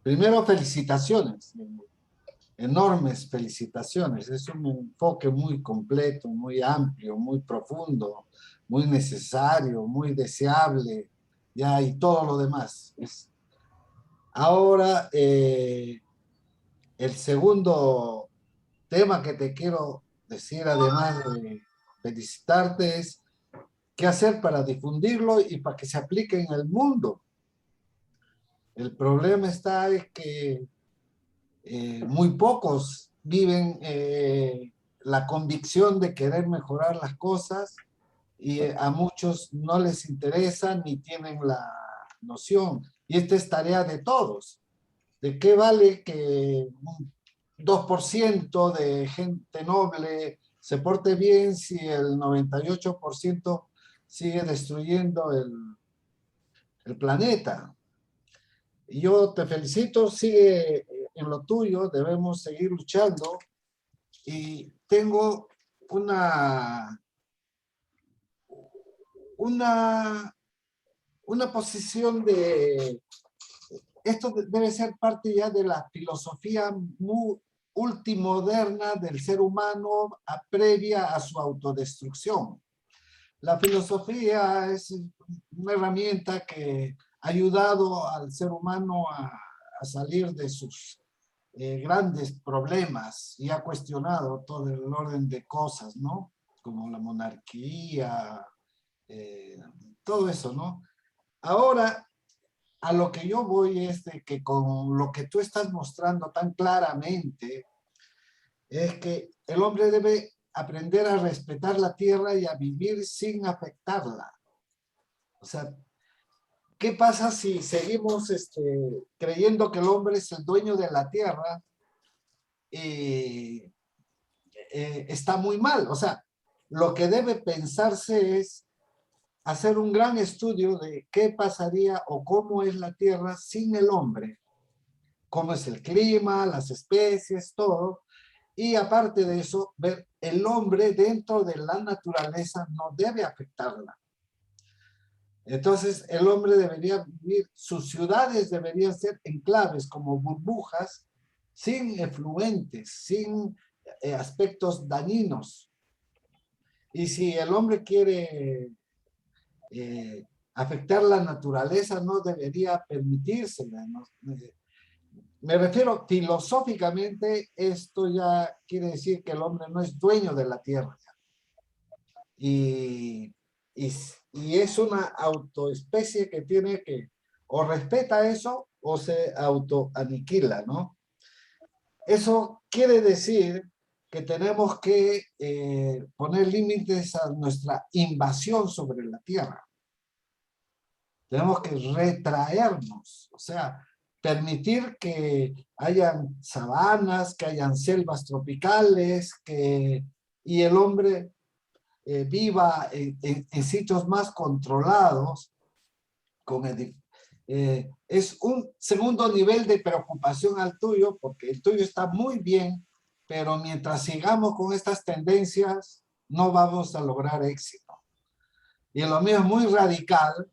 primero felicitaciones, enormes felicitaciones. Es un enfoque muy completo, muy amplio, muy profundo, muy necesario, muy deseable, ya, y todo lo demás. Ahora, el segundo tema que te quiero decir, además de felicitarte, es qué hacer para difundirlo y para que se aplique en el mundo. El problema está en que muy pocos viven la convicción de querer mejorar las cosas y a muchos no les interesa ni tienen la noción. Y esta es tarea de todos. ¿De qué vale que un 2% de gente noble se porte bien si el 98% sigue destruyendo el planeta? Yo te felicito, sigue en lo tuyo, debemos seguir luchando. Y tengo una posición de... Esto debe ser parte ya de la filosofía muy ultimoderna del ser humano previa a su autodestrucción. La filosofía es una herramienta que ha ayudado al ser humano a salir de sus grandes problemas y ha cuestionado todo el orden de cosas, ¿no? Como la monarquía, todo eso, ¿no? Ahora, a lo que yo voy es de que con lo que tú estás mostrando tan claramente, es que el hombre debe aprender a respetar la tierra y a vivir sin afectarla. O sea, ¿qué pasa si seguimos creyendo que el hombre es el dueño de la tierra? Está muy mal. O sea, lo que debe pensarse es hacer un gran estudio de qué pasaría o cómo es la tierra sin el hombre. Cómo es el clima, las especies, todo. Y aparte de eso, ver el hombre dentro de la naturaleza no debe afectarla. Entonces, el hombre debería vivir, sus ciudades deberían ser enclaves como burbujas, sin efluentes, sin aspectos dañinos. Y si el hombre quiere afectar la naturaleza, no debería permitírsela, ¿no? Me refiero filosóficamente, esto ya quiere decir que el hombre no es dueño de la tierra. Y es una autoespecie que tiene que o respeta eso o se autoaniquila, ¿no? Eso quiere decir que tenemos que poner límites a nuestra invasión sobre la tierra. Tenemos que retraernos, o sea, permitir que hayan sabanas, que hayan selvas tropicales, y el hombre viva en sitios más controlados. Es un segundo nivel de preocupación al tuyo, porque el tuyo está muy bien, pero mientras sigamos con estas tendencias, no vamos a lograr éxito. Y lo mío es muy radical,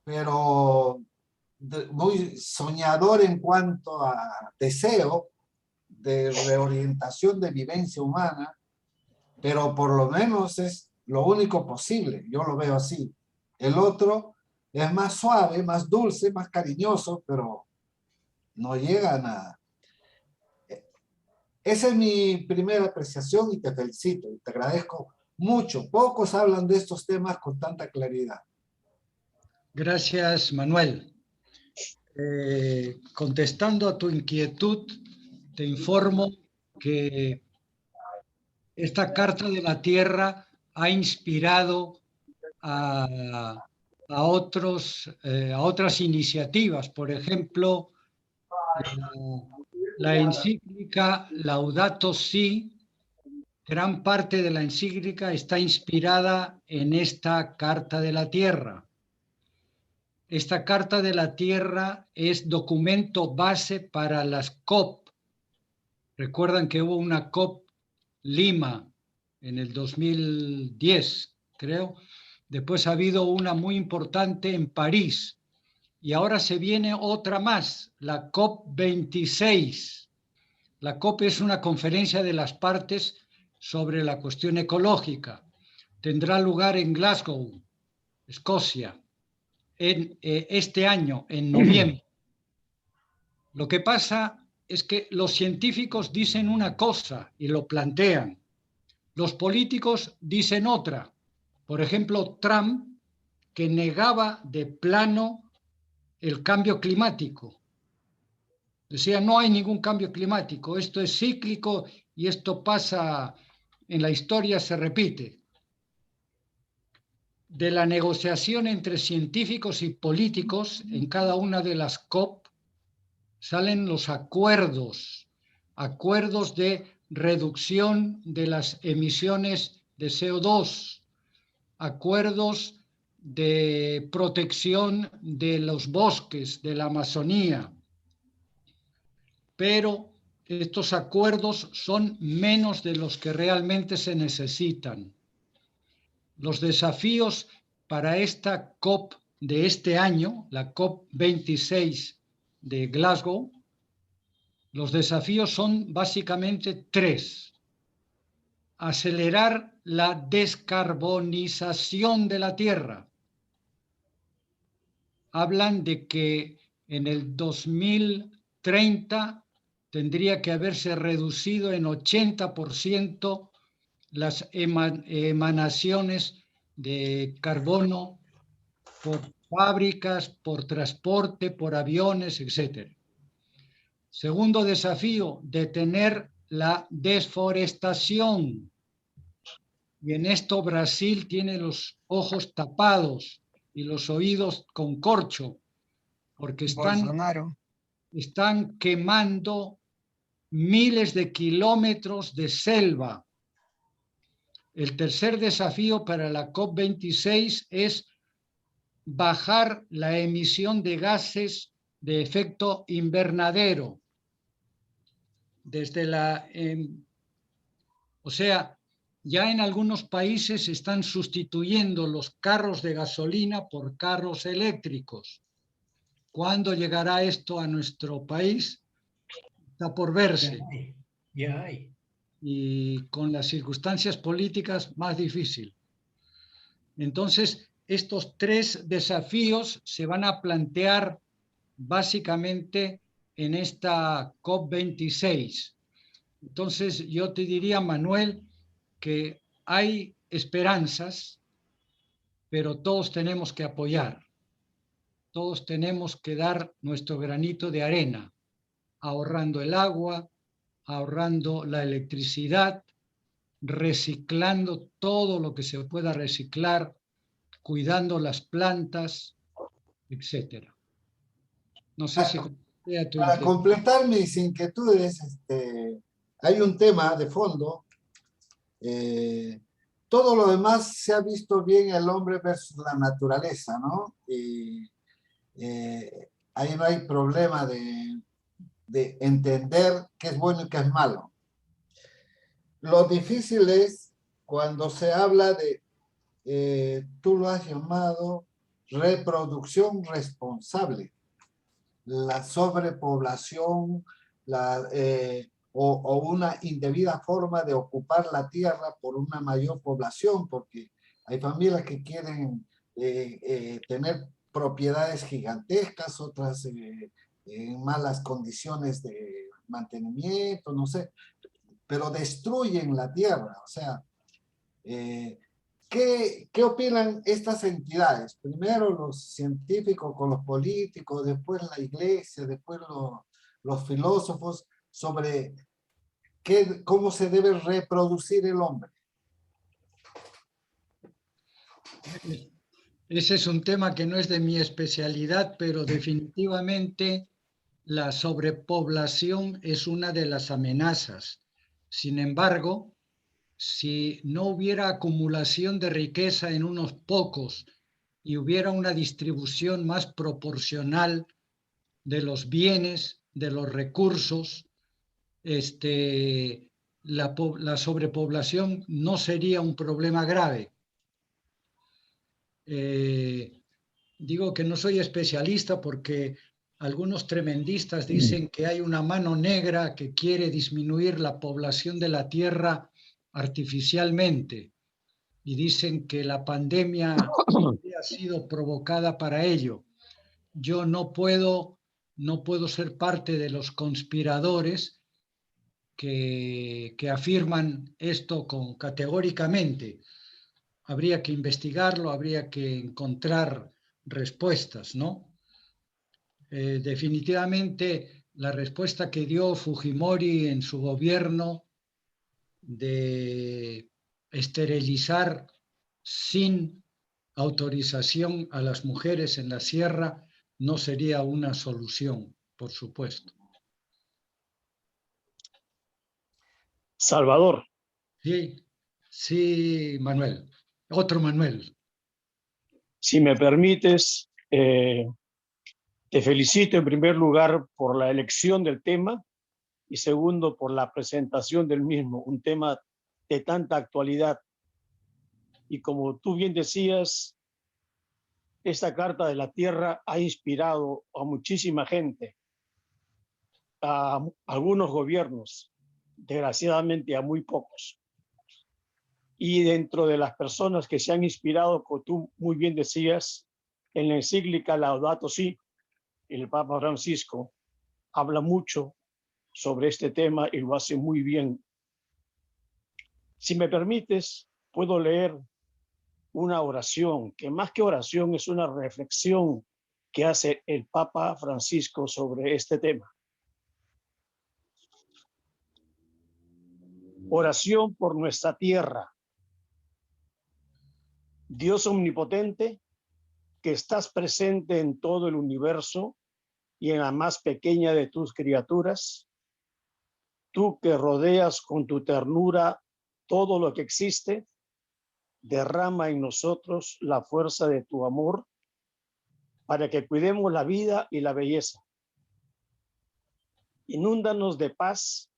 pero muy soñador en cuanto a deseo de reorientación de vivencia humana, pero por lo menos es lo único posible, yo lo veo así. El otro es más suave, más dulce, más cariñoso, pero no llega a nada. Esa es mi primera apreciación y te felicito y te agradezco mucho. Pocos hablan de estos temas con tanta claridad. Gracias, Manuel. Contestando a tu inquietud, te informo que esta Carta de la Tierra ha inspirado a otras iniciativas. Por ejemplo, la encíclica Laudato Si, gran parte de la encíclica está inspirada en esta Carta de la Tierra. Esta Carta de la Tierra es documento base para las COP. Recuerdan que hubo una COP Lima en el 2010, creo. Después ha habido una muy importante en París. Y ahora se viene otra más, la COP26. La COP es una conferencia de las partes sobre la cuestión ecológica. Tendrá lugar en Glasgow, Escocia, en este año, en noviembre. Lo que pasa es que los científicos dicen una cosa y lo plantean. Los políticos dicen otra. Por ejemplo, Trump, que negaba de plano el cambio climático. Decía, no hay ningún cambio climático, esto es cíclico y esto pasa, en la historia se repite. De la negociación entre científicos y políticos en cada una de las COP salen los acuerdos de reducción de las emisiones de CO2, acuerdos de protección de los bosques, de la Amazonía. Pero estos acuerdos son menos de los que realmente se necesitan. Los desafíos para esta COP de este año, la COP26 de Glasgow, los desafíos son básicamente tres. Acelerar la descarbonización de la Tierra. Hablan de que en el 2030 tendría que haberse reducido en 80% las emanaciones de carbono por fábricas, por transporte, por aviones, etc. Segundo desafío, detener la deforestación. Y en esto Brasil tiene los ojos tapados y los oídos con corcho, porque están quemando miles de kilómetros de selva. El tercer desafío para la COP26 es bajar la emisión de gases de efecto invernadero. Ya en algunos países se están sustituyendo los carros de gasolina por carros eléctricos. ¿Cuándo llegará esto a nuestro país? Está por verse. Ya hay. Y con las circunstancias políticas más difícil. Entonces, estos tres desafíos se van a plantear básicamente en esta COP26. Entonces, yo te diría, Manuel, que hay esperanzas, pero todos tenemos que apoyar. Todos tenemos que dar nuestro granito de arena, ahorrando el agua, ahorrando la electricidad, reciclando todo lo que se pueda reciclar, cuidando las plantas, etc. No sé si... Para completar mis inquietudes, hay un tema de fondo. Todo lo demás se ha visto bien el hombre versus la naturaleza, ¿no? Y ahí no hay problema de entender qué es bueno y qué es malo. Lo difícil es cuando se habla de, tú lo has llamado reproducción responsable, la sobrepoblación, o una indebida forma de ocupar la tierra por una mayor población, porque hay familias que quieren tener propiedades gigantescas, otras en malas condiciones de mantenimiento, no sé, pero destruyen la tierra. O sea, ¿qué opinan estas entidades? Primero los científicos con los políticos, después la iglesia, después los filósofos, sobre cómo se debe reproducir el hombre. Ese es un tema que no es de mi especialidad, pero definitivamente la sobrepoblación es una de las amenazas. Sin embargo, si no hubiera acumulación de riqueza en unos pocos y hubiera una distribución más proporcional de los bienes, de los recursos, la sobrepoblación no sería un problema grave. Digo que no soy especialista porque algunos tremendistas dicen que hay una mano negra que quiere disminuir la población de la Tierra artificialmente y dicen que la pandemia ha sido provocada para ello. Yo no puedo ser parte de los conspiradores que afirman esto categóricamente. Habría que investigarlo, habría que encontrar respuestas, ¿no? Definitivamente la respuesta que dio Fujimori en su gobierno de esterilizar sin autorización a las mujeres en la sierra no sería una solución, por supuesto. Salvador. Sí, Manuel. Otro Manuel. Si me permites, te felicito en primer lugar por la elección del tema y segundo por la presentación del mismo, un tema de tanta actualidad. Y como tú bien decías, esta Carta de la Tierra ha inspirado a muchísima gente, a algunos gobiernos, desgraciadamente a muy pocos. Y dentro de las personas que se han inspirado, como tú muy bien decías, en la encíclica Laudato Si, el Papa Francisco habla mucho sobre este tema y lo hace muy bien. Si me permites, puedo leer una oración, que más que oración es una reflexión que hace el Papa Francisco sobre este tema. Oración por nuestra tierra. Dios omnipotente, que estás presente en todo el universo y en la más pequeña de tus criaturas, tú que rodeas con tu ternura todo lo que existe, derrama en nosotros la fuerza de tu amor para que cuidemos la vida y la belleza. Inúndanos de paz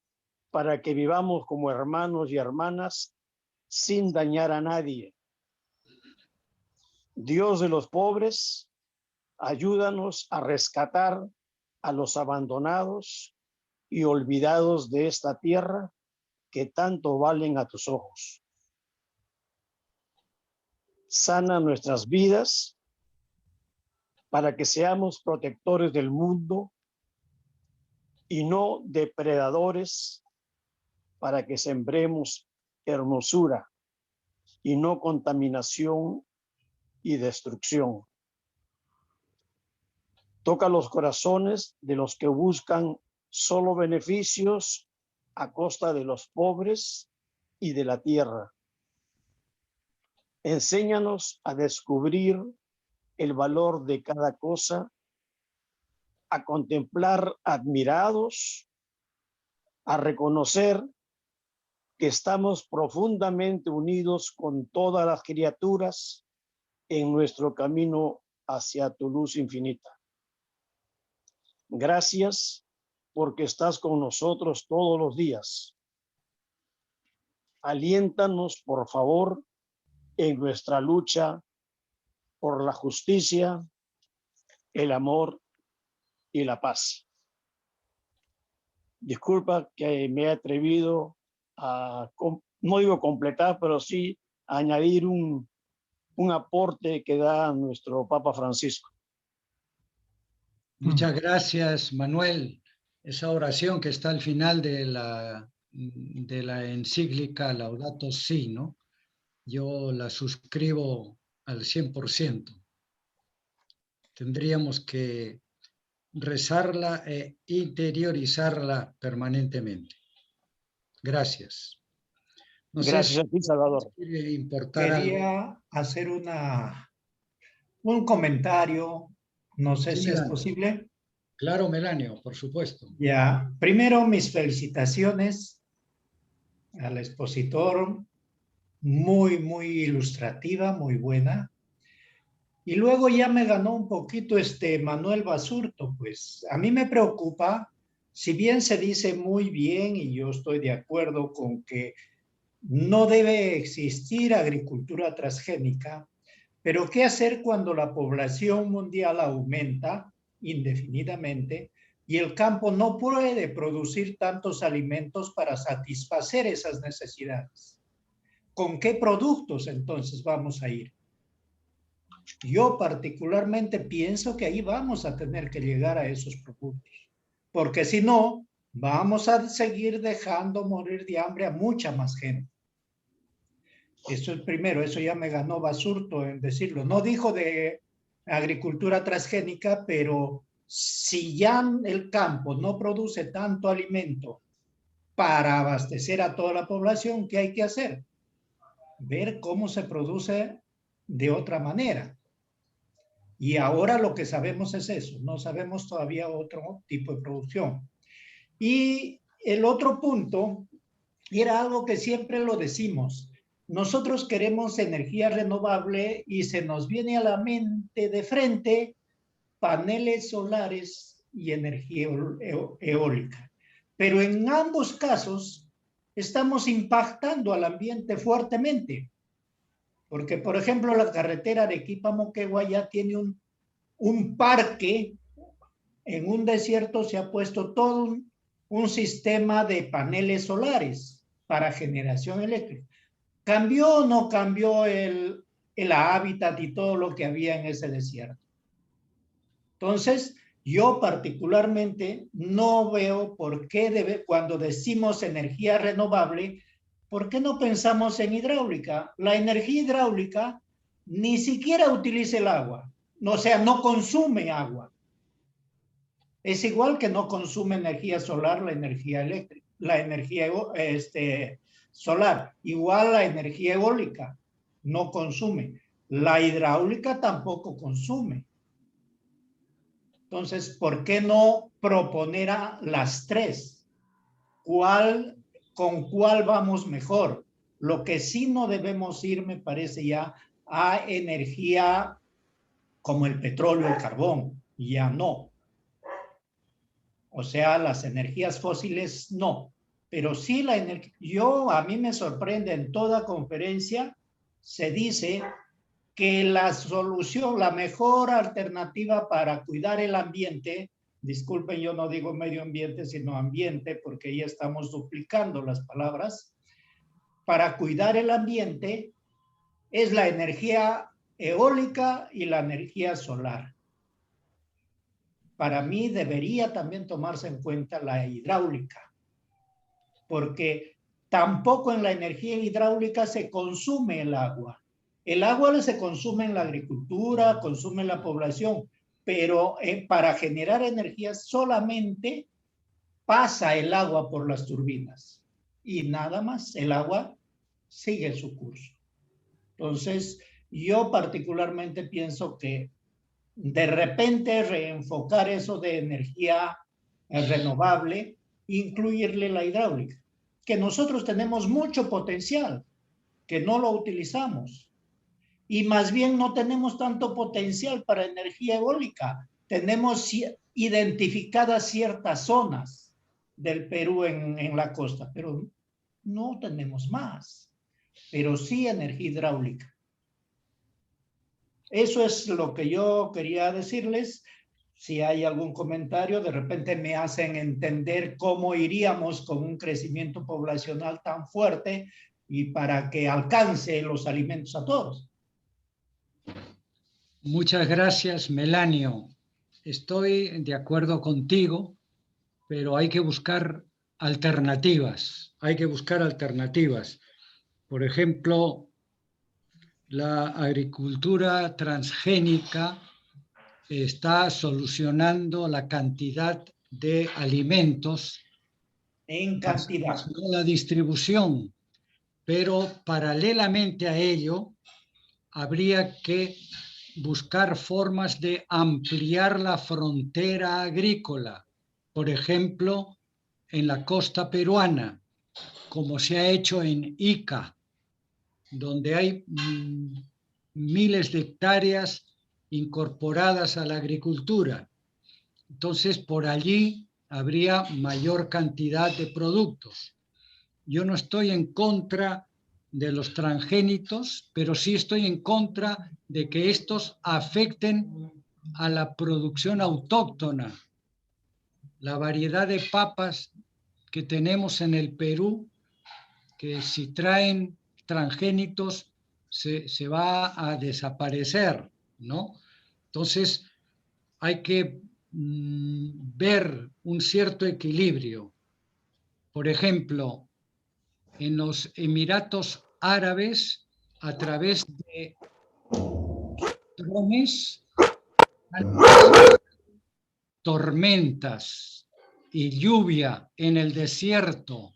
para que vivamos como hermanos y hermanas sin dañar a nadie. Dios de los pobres, ayúdanos a rescatar a los abandonados y olvidados de esta tierra que tanto valen a tus ojos. Sana nuestras vidas para que seamos protectores del mundo y no depredadores, para que sembremos hermosura y no contaminación y destrucción. Toca los corazones de los que buscan solo beneficios a costa de los pobres y de la tierra. Enséñanos a descubrir el valor de cada cosa, a contemplar admirados, a reconocer que estamos profundamente unidos con todas las criaturas en nuestro camino hacia tu luz infinita. Gracias porque estás con nosotros todos los días. aliéntanos, por favor, en nuestra lucha por la justicia, el amor y la paz. Disculpa que me he atrevido a, no digo completar, pero sí a añadir un aporte que da nuestro Papa Francisco. Muchas gracias, Manuel. Esa oración que está al final de la encíclica Laudato Si, ¿no? Yo la suscribo al 100%. Tendríamos que rezarla e interiorizarla permanentemente. Gracias. No sé Gracias si a ti, Salvador. quiere importar algo. Quería hacer un comentario, no sé Sí, si es Melanio. posible. Claro, Melanio, por supuesto. Ya, primero mis felicitaciones al expositor, muy ilustrativa, muy buena. Y luego ya me ganó un poquito Manuel Basurto, pues a mí me preocupa, si bien se dice muy bien y yo estoy de acuerdo con que no debe existir agricultura transgénica, pero ¿qué hacer cuando la población mundial aumenta indefinidamente y el campo no puede producir tantos alimentos para satisfacer esas necesidades? ¿Con qué productos entonces vamos a ir? Yo particularmente pienso que ahí vamos a tener que llegar a esos productos, porque si no, vamos a seguir dejando morir de hambre a mucha más gente. Eso es primero, eso ya me ganó Basurto en decirlo. No dijo de agricultura transgénica, pero si ya el campo no produce tanto alimento para abastecer a toda la población, ¿qué hay que hacer? Ver cómo se produce de otra manera. Y ahora lo que sabemos es eso, no sabemos todavía otro tipo de producción. Y el otro punto era algo que siempre lo decimos. Nosotros queremos energía renovable y se nos viene a la mente de frente paneles solares y energía eólica. Pero en ambos casos estamos impactando al ambiente fuertemente. Porque, por ejemplo, la carretera de Arequipa-Moquegua ya tiene un parque. En un desierto se ha puesto todo un sistema de paneles solares para generación eléctrica. ¿Cambió o no cambió el hábitat y todo lo que había en ese desierto? Entonces, yo particularmente no veo por qué cuando decimos energía renovable, ¿por qué no pensamos en hidráulica? La energía hidráulica ni siquiera utiliza el agua, o sea, no consume agua. Es igual que no consume energía solar la energía eléctrica, la energía solar, igual la energía eólica no consume. La hidráulica tampoco consume. Entonces, ¿por qué no proponer a las tres? ¿Con cuál vamos mejor? Lo que sí no debemos ir, me parece ya, a energía como el petróleo, el carbón, ya no. O sea, las energías fósiles no, pero sí la energía. A mí me sorprende, en toda conferencia se dice que la solución, la mejor alternativa para cuidar el ambiente, disculpen, yo no digo medio ambiente, sino ambiente, porque ya estamos duplicando las palabras, para cuidar el ambiente es la energía eólica y la energía solar. Para mí debería también tomarse en cuenta la hidráulica, porque tampoco en la energía hidráulica se consume el agua. El agua se consume en la agricultura, consume en la población, pero para generar energía solamente pasa el agua por las turbinas y nada más, el agua sigue su curso. Entonces, yo particularmente pienso que de repente reenfocar eso de energía renovable, incluirle la hidráulica, que nosotros tenemos mucho potencial, que no lo utilizamos. Y más bien no tenemos tanto potencial para energía eólica. Tenemos identificadas ciertas zonas del Perú en la costa, pero no tenemos más, pero sí energía hidráulica. Eso es lo que yo quería decirles. Si hay algún comentario, de repente me hacen entender cómo iríamos con un crecimiento poblacional tan fuerte y para que alcance los alimentos a todos. Muchas gracias, Melanio. Estoy de acuerdo contigo, pero hay que buscar alternativas. Hay que buscar alternativas. Por ejemplo, la agricultura transgénica está solucionando la cantidad de alimentos En cantidad. no la distribución, pero paralelamente a ello habría que buscar formas de ampliar la frontera agrícola, por ejemplo, en la costa peruana, como se ha hecho en Ica, donde hay miles de hectáreas incorporadas a la agricultura. Entonces, por allí habría mayor cantidad de productos. Yo no estoy en contra de los transgénicos, pero sí estoy en contra de que estos afecten a la producción autóctona. La variedad de papas que tenemos en el Perú, que si traen transgénicos se va a desaparecer, ¿no? Entonces, hay que ver un cierto equilibrio. Por ejemplo, en los Emiratos Árabes, a través de drones, tormentas y lluvia en el desierto.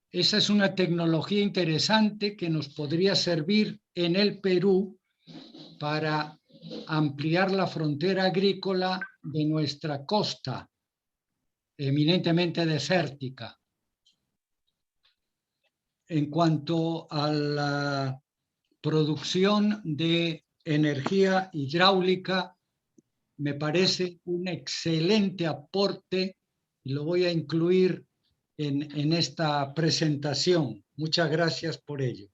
Esa es una tecnología interesante que nos podría servir en el Perú para ampliar la frontera agrícola de nuestra costa, eminentemente desértica. En cuanto a la producción de energía hidráulica, me parece un excelente aporte y lo voy a incluir en esta presentación. Muchas gracias por ello.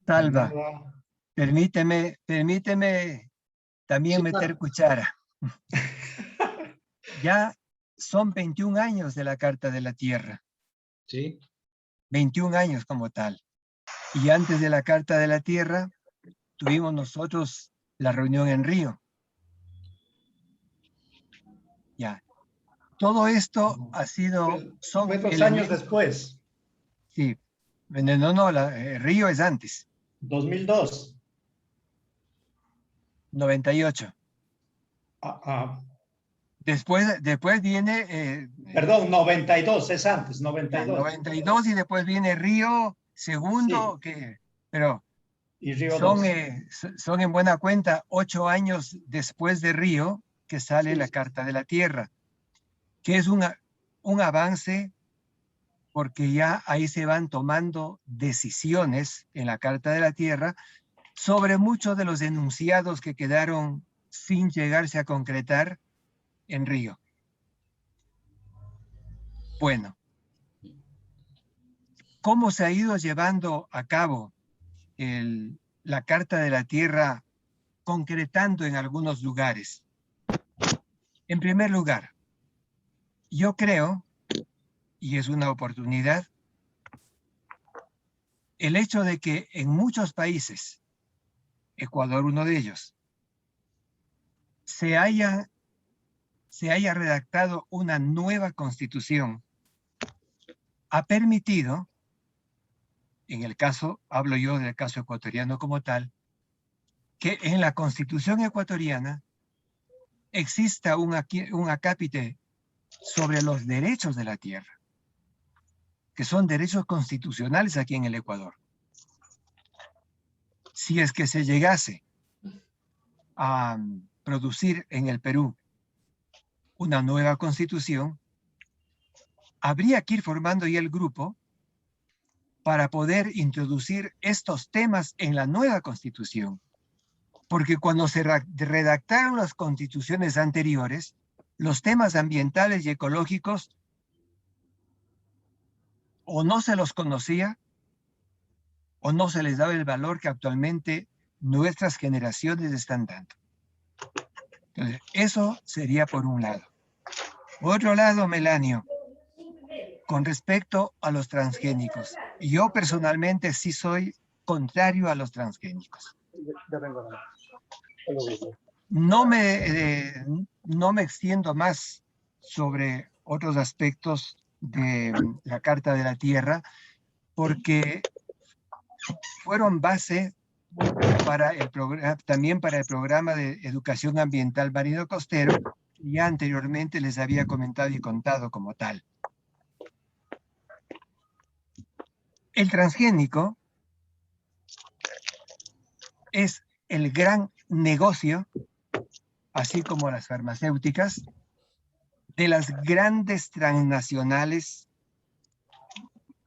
Salva, permíteme también Sí, meter claro. cuchara. Ya son 21 años de la Carta de la Tierra. Sí. 21 años como tal. Y antes de la Carta de la Tierra, tuvimos nosotros la reunión en Río. Ya. Todo esto ha sido... Fue 2 años después. Sí. No, Río es antes. 2002. 98. Después viene... Perdón, 92, es antes, 92. 92 y después viene Río segundo, sí. Pero y Río son en buena cuenta 8 años después de Río que sale sí. La Carta de la Tierra, que es un avance porque ya ahí se van tomando decisiones en la Carta de la Tierra sobre muchos de los enunciados que quedaron sin llegarse a concretar en Río. Bueno, ¿cómo se ha ido llevando a cabo la Carta de la Tierra concretando en algunos lugares? En primer lugar, yo creo, y es una oportunidad, el hecho de que en muchos países, Ecuador uno de ellos, se haya redactado una nueva constitución, ha permitido, en el caso, hablo yo del caso ecuatoriano como tal, que en la constitución ecuatoriana exista un acápite sobre los derechos de la tierra, que son derechos constitucionales aquí en el Ecuador. Si es que se llegase a producir en el Perú una nueva constitución, habría que ir formando ya el grupo para poder introducir estos temas en la nueva constitución. Porque cuando se redactaron las constituciones anteriores, los temas ambientales y ecológicos o no se los conocía o no se les daba el valor que actualmente nuestras generaciones están dando. Entonces, eso sería por un lado. Por otro lado, Melanio, con respecto a los transgénicos, yo personalmente sí soy contrario a los transgénicos. No me extiendo más sobre otros aspectos de la Carta de la Tierra, porque fueron base para también para el programa de educación ambiental marino costero, que ya anteriormente les había comentado y contado como tal. El transgénico es el gran negocio, así como las farmacéuticas, de las grandes transnacionales,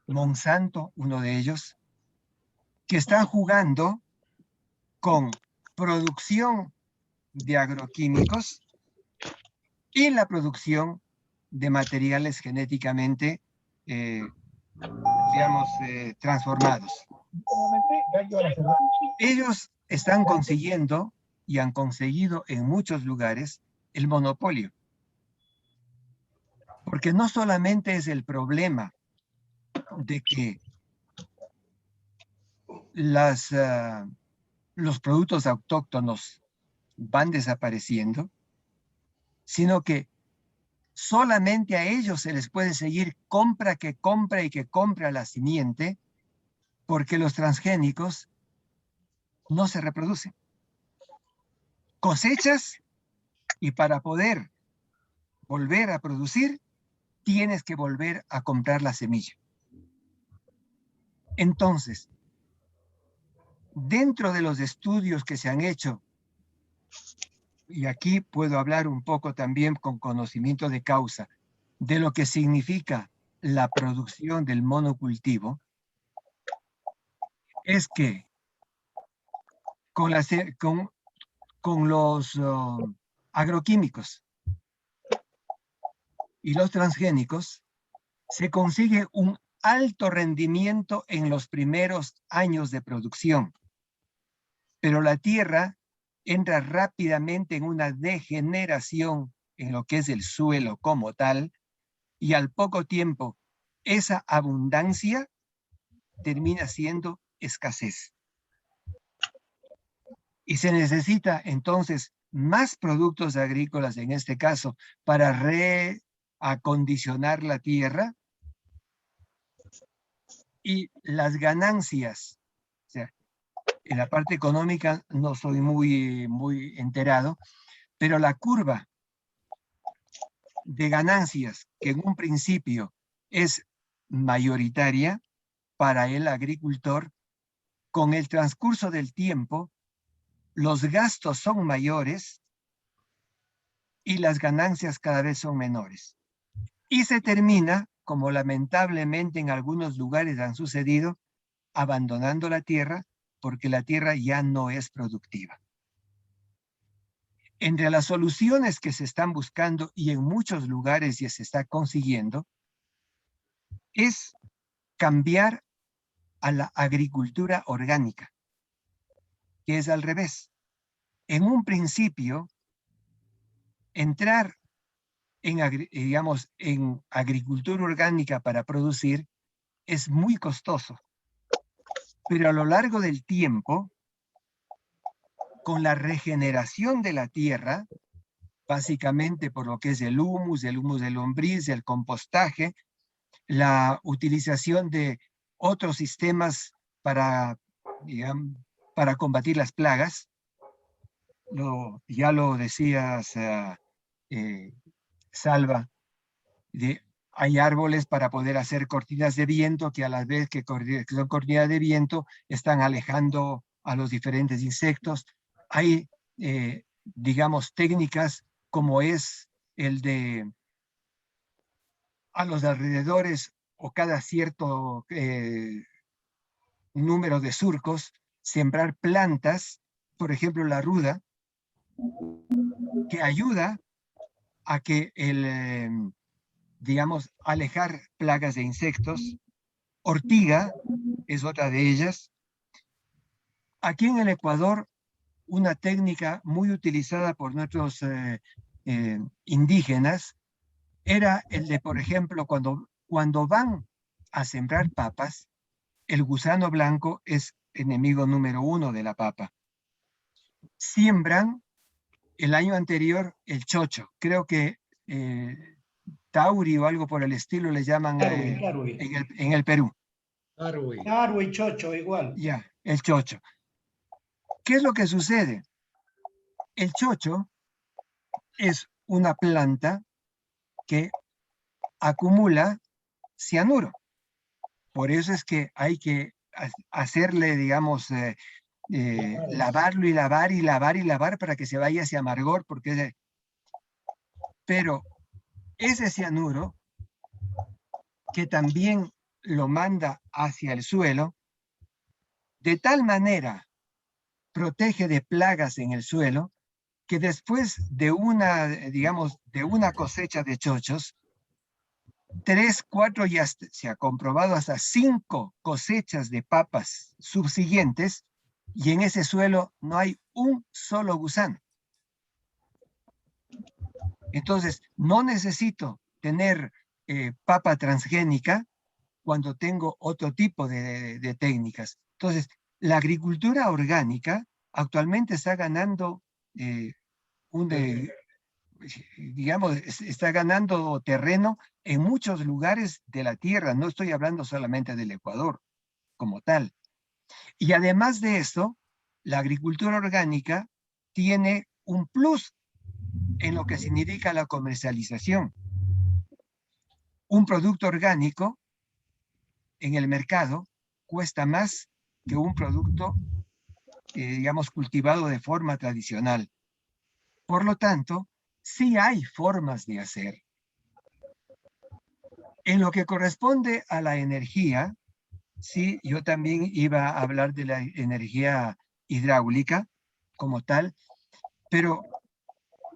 Monsanto, uno de ellos, que están jugando con producción de agroquímicos y la producción de materiales genéticamente, transformados. Ellos están consiguiendo y han conseguido en muchos lugares el monopolio. Porque no solamente es el problema de que los productos autóctonos van desapareciendo, sino que solamente a ellos se les puede seguir compra que compra y que compra la simiente, porque los transgénicos no se reproducen. Cosechas y para poder volver a producir, tienes que volver a comprar la semilla. Entonces, dentro de los estudios que se han hecho, y aquí puedo hablar un poco también con conocimiento de causa, de lo que significa la producción del monocultivo, es que con los agroquímicos y los transgénicos se consigue un alto rendimiento en los primeros años de producción, pero la tierra entra rápidamente en una degeneración en lo que es el suelo como tal, y al poco tiempo esa abundancia termina siendo escasez. Y se necesita entonces más productos agrícolas, en este caso, para reacondicionar la tierra, y las ganancias. O sea, en la parte económica no soy muy enterado, pero la curva de ganancias, que en un principio es mayoritaria para el agricultor, con el transcurso del tiempo, los gastos son mayores y las ganancias cada vez son menores. Y se termina, como lamentablemente en algunos lugares han sucedido, abandonando la tierra porque la tierra ya no es productiva. Entre las soluciones que se están buscando y en muchos lugares ya se está consiguiendo, es cambiar a la agricultura orgánica, que es al revés. En un principio, entrar en agricultura orgánica para producir es muy costoso, pero a lo largo del tiempo, con la regeneración de la tierra, básicamente por lo que es el humus de lombriz, el compostaje, la utilización de otros sistemas para combatir las plagas, ya lo decías, Salva, hay árboles para poder hacer cortinas de viento que a la vez que son cortinas de viento están alejando a los diferentes insectos. Hay, técnicas como es el de a los alrededores o cada cierto número de surcos, sembrar plantas, por ejemplo la ruda, que ayuda a que alejar plagas de insectos, Ortiga es otra de ellas. Aquí en el Ecuador, una técnica muy utilizada por nuestros indígenas era el de, por ejemplo, cuando van a sembrar papas, el gusano blanco es enemigo número 1 de la papa. Siembran el año anterior el chocho. Creo que tauri o algo por el estilo le llaman Tarwi. en el Perú. Tarwi, chocho, igual. Ya, el chocho. ¿Qué es lo que sucede? El chocho es una planta que acumula cianuro. Por eso es que hay que hacerle, digamos, lavarlo y lavar y lavar y lavar para que se vaya ese amargor, pero ese cianuro que también lo manda hacia el suelo, de tal manera protege de plagas en el suelo, que después de una, digamos, de una cosecha de chochos, 3, 4 y hasta, se ha comprobado hasta 5 cosechas de papas subsiguientes, y en ese suelo no hay un solo gusano. Entonces, no necesito tener papa transgénica cuando tengo otro tipo de técnicas. Entonces, la agricultura orgánica actualmente está ganando digamos, está ganando terreno en muchos lugares de la tierra. No estoy hablando solamente del Ecuador como tal. Y además de eso, la agricultura orgánica tiene un plus en lo que significa la comercialización. Un producto orgánico en el mercado cuesta más que un producto, digamos, cultivado de forma tradicional. Por lo tanto, sí hay formas de hacer. En lo que corresponde a la energía, sí, yo también iba a hablar de la energía hidráulica como tal, pero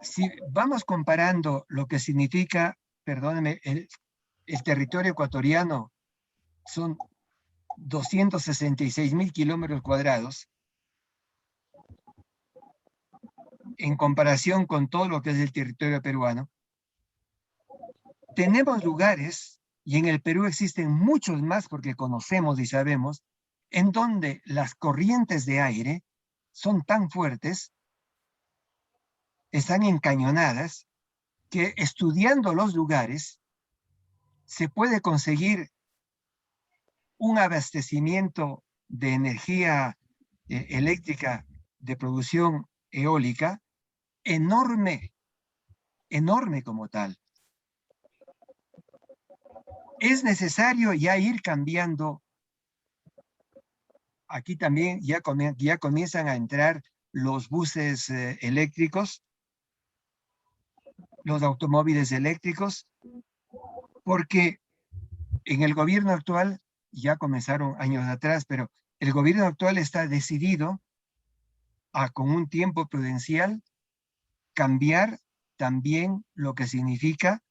si vamos comparando lo que significa, perdónenme, el territorio ecuatoriano son 266,000 kilómetros cuadrados, en comparación con todo lo que es el territorio peruano. Tenemos lugares, y en el Perú existen muchos más porque conocemos y sabemos, en donde las corrientes de aire son tan fuertes, están encañonadas, que estudiando los lugares se puede conseguir un abastecimiento de energía eléctrica de producción eólica enorme, enorme como tal. Es necesario ya ir cambiando. Aquí también ya comienzan a entrar los buses eléctricos, los automóviles eléctricos, porque en el gobierno actual, ya comenzaron años atrás, pero el gobierno actual está decidido a, con un tiempo prudencial, cambiar también lo que significa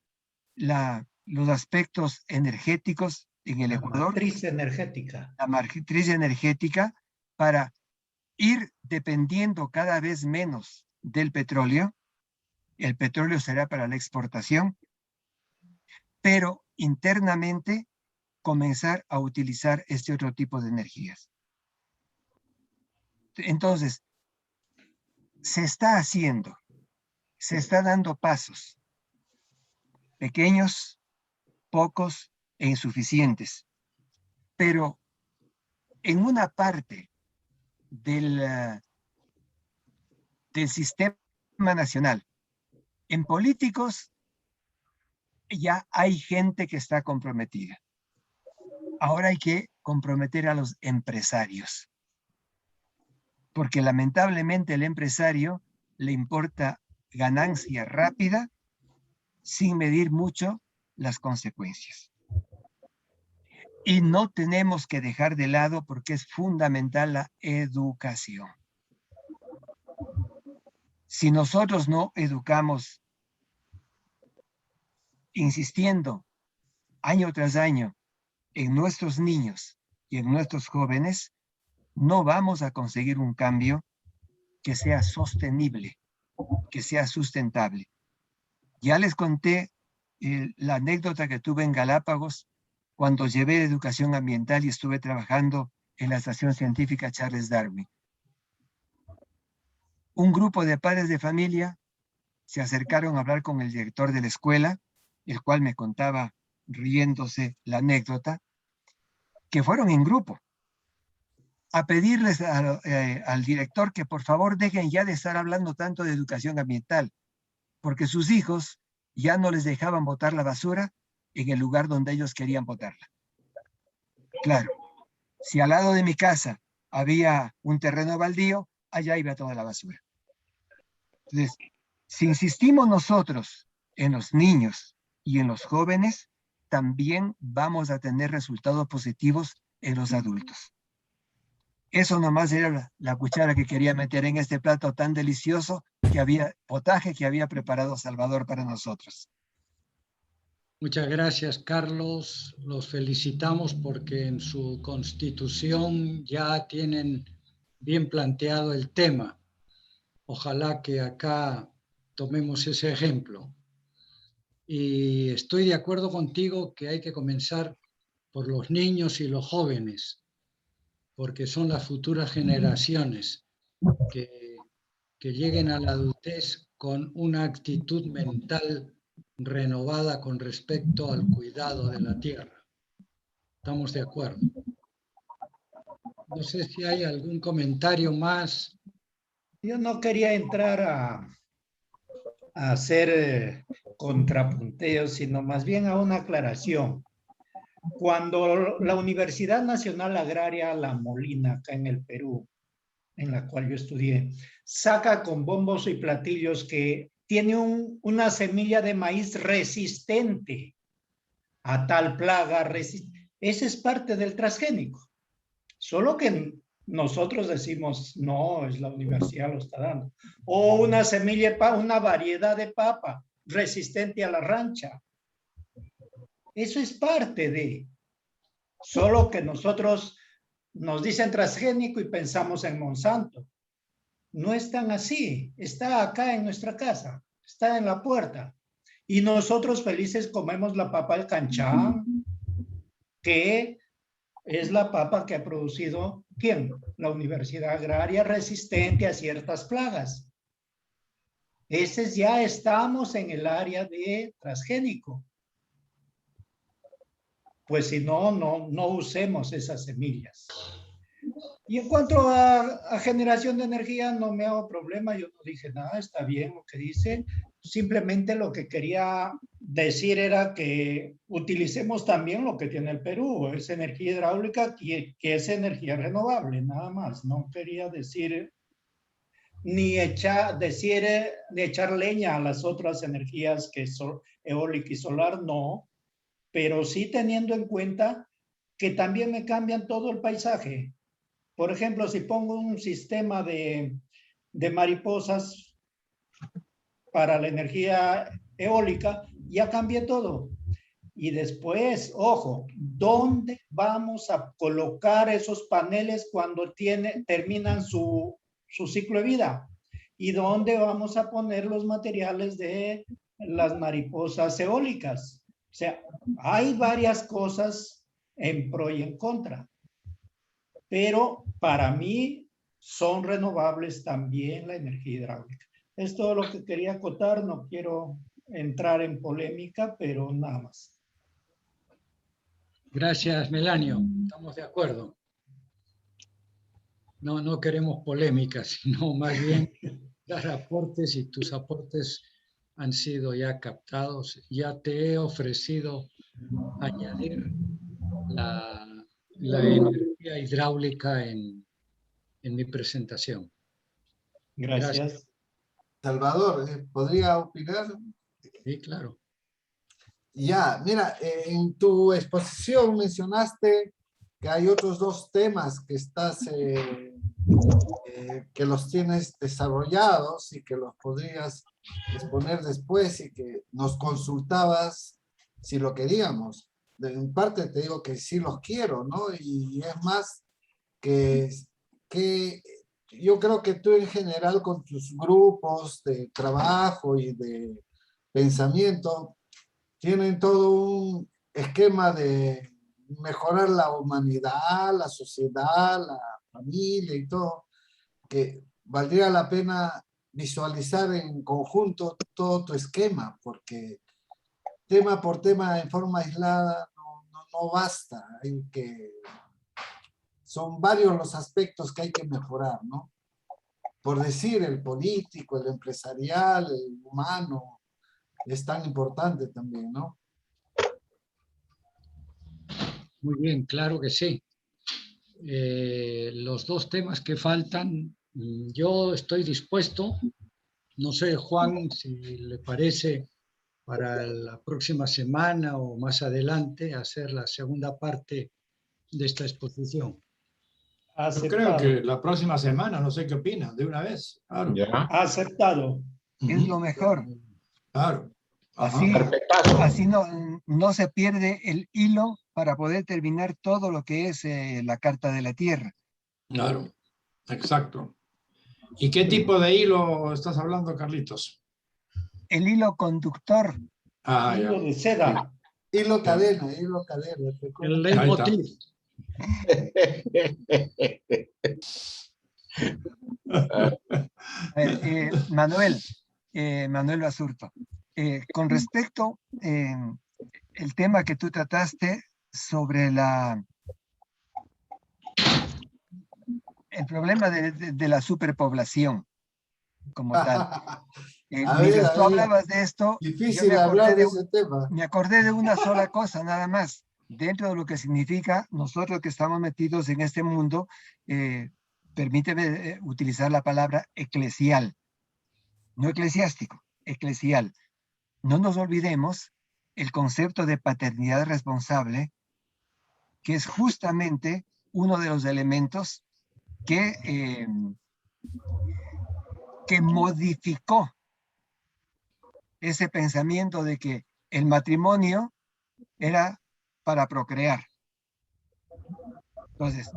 los aspectos energéticos en el Ecuador. Matriz energética. La matriz energética, para ir dependiendo cada vez menos del petróleo. El petróleo será para la exportación, pero internamente comenzar a utilizar este otro tipo de energías. Entonces, se está haciendo, se está dando pasos, pequeños, pocos e insuficientes, pero en una parte del sistema nacional, en políticos ya hay gente que está comprometida. Ahora hay que comprometer a los empresarios, porque lamentablemente el empresario le importa ganancia rápida sin medir mucho las consecuencias. Y no tenemos que dejar de lado, porque es fundamental la educación. Si nosotros no educamos, insistiendo año tras año en nuestros niños y en nuestros jóvenes, no vamos a conseguir un cambio que sea sostenible, que sea sustentable. Ya les conté la anécdota que tuve en Galápagos cuando llevé educación ambiental y estuve trabajando en la Estación Científica Charles Darwin. Un grupo de padres de familia se acercaron a hablar con el director de la escuela, el cual me contaba, riéndose, la anécdota, que fueron en grupo a pedirles al director que por favor dejen ya de estar hablando tanto de educación ambiental, porque sus hijos ya no les dejaban botar la basura en el lugar donde ellos querían botarla. Claro, si al lado de mi casa había un terreno baldío, allá iba toda la basura. Entonces, si insistimos nosotros en los niños y en los jóvenes, también vamos a tener resultados positivos en los adultos. Eso nomás era la cuchara que quería meter en este plato tan delicioso potaje que había preparado Salvador para nosotros. Muchas gracias, Carlos. Los felicitamos porque en su constitución ya tienen bien planteado el tema. Ojalá que acá tomemos ese ejemplo. Y estoy de acuerdo contigo que hay que comenzar por los niños y los jóvenes, porque son las futuras generaciones que lleguen a la adultez con una actitud mental renovada con respecto al cuidado de la tierra. Estamos de acuerdo. No sé si hay algún comentario más. Yo no quería entrar a hacer contrapunteos, sino más bien a una aclaración. Cuando la Universidad Nacional Agraria La Molina, acá en el Perú, en la cual yo estudié, saca con bombos y platillos que tiene una semilla de maíz resistente a tal plaga. Ese es parte del transgénico. Solo que nosotros decimos, no, es la universidad lo está dando. O una semilla, una variedad de papa resistente a la rancha. Eso es parte de. Solo que nosotros nos dicen transgénico y pensamos en Monsanto. No es tan así. Está acá en nuestra casa. Está en la puerta. Y nosotros felices comemos la papa del canchán, que es la papa que ha producido, ¿quién? La Universidad Agraria, resistente a ciertas plagas. Ese ya estamos en el área de transgénico. Pues si no, no usemos esas semillas. Y en cuanto a generación de energía, no me hago problema, yo no dije nada, está bien lo que dice. Simplemente lo que quería decir era que utilicemos también lo que tiene el Perú, es energía hidráulica, que es energía renovable, nada más. No quería decir ni echar leña a las otras energías que son eólica y solar, no, pero sí teniendo en cuenta que también me cambian todo el paisaje. Por ejemplo, si pongo un sistema de mariposas para la energía eólica, ya cambié todo. Y después, ojo, ¿dónde vamos a colocar esos paneles cuando terminan su ciclo de vida? ¿Y dónde vamos a poner los materiales de las mariposas eólicas? O sea, hay varias cosas en pro y en contra. Pero para mí son renovables también la energía hidráulica. Es todo lo que quería acotar, no quiero entrar en polémica, pero nada más. Gracias, Melanio. Estamos de acuerdo. No queremos polémica, sino más bien dar aportes, y tus aportes han sido ya captados. Ya te he ofrecido añadir la energía hidráulica en mi presentación. Gracias. Salvador, ¿podría opinar? Sí, claro. Ya, mira, en tu exposición mencionaste que hay otros dos temas que que los tienes desarrollados y que los podrías exponer después y que nos consultabas si lo queríamos. en parte te digo que sí los quiero, ¿no? Y es más que yo creo que tú en general con tus grupos de trabajo y de pensamiento tienen todo un esquema de mejorar la humanidad, la sociedad, la familia y todo, que valdría la pena visualizar en conjunto todo tu esquema, porque tema por tema en forma aislada no basta. Son varios los aspectos que hay que mejorar, ¿no? Por decir, el político, el empresarial, el humano, es tan importante también, ¿no? Muy bien, claro que sí. Los dos temas que faltan, yo estoy dispuesto, no sé, Juan, si le parece, para la próxima semana o más adelante, hacer la segunda parte de esta exposición. Yo creo que la próxima semana, no sé qué opinan, de una vez. Claro. Ya. Aceptado. Es lo mejor. Claro. Ajá. Así, Perfectazo. así no se pierde el hilo para poder terminar todo lo que es la Carta de la Tierra. Claro, exacto. ¿Y qué tipo de hilo estás hablando, Carlitos? El hilo conductor. Ah, ya. Hilo de seda. Hilo cadena. El Ahí está. leitmotiv. A ver, Manuel Basurto, con respecto el tema que tú trataste sobre el problema de la superpoblación como tal. Mientras tú hablabas de esto, Difícil hablar de ese tema. me acordé de una sola cosa, nada más. Dentro de lo que significa nosotros que estamos metidos en este mundo, permíteme utilizar la palabra eclesial, no eclesiástico, eclesial. No nos olvidemos el concepto de paternidad responsable, que es justamente uno de los elementos que modificó ese pensamiento de que el matrimonio era para procrear. Entonces,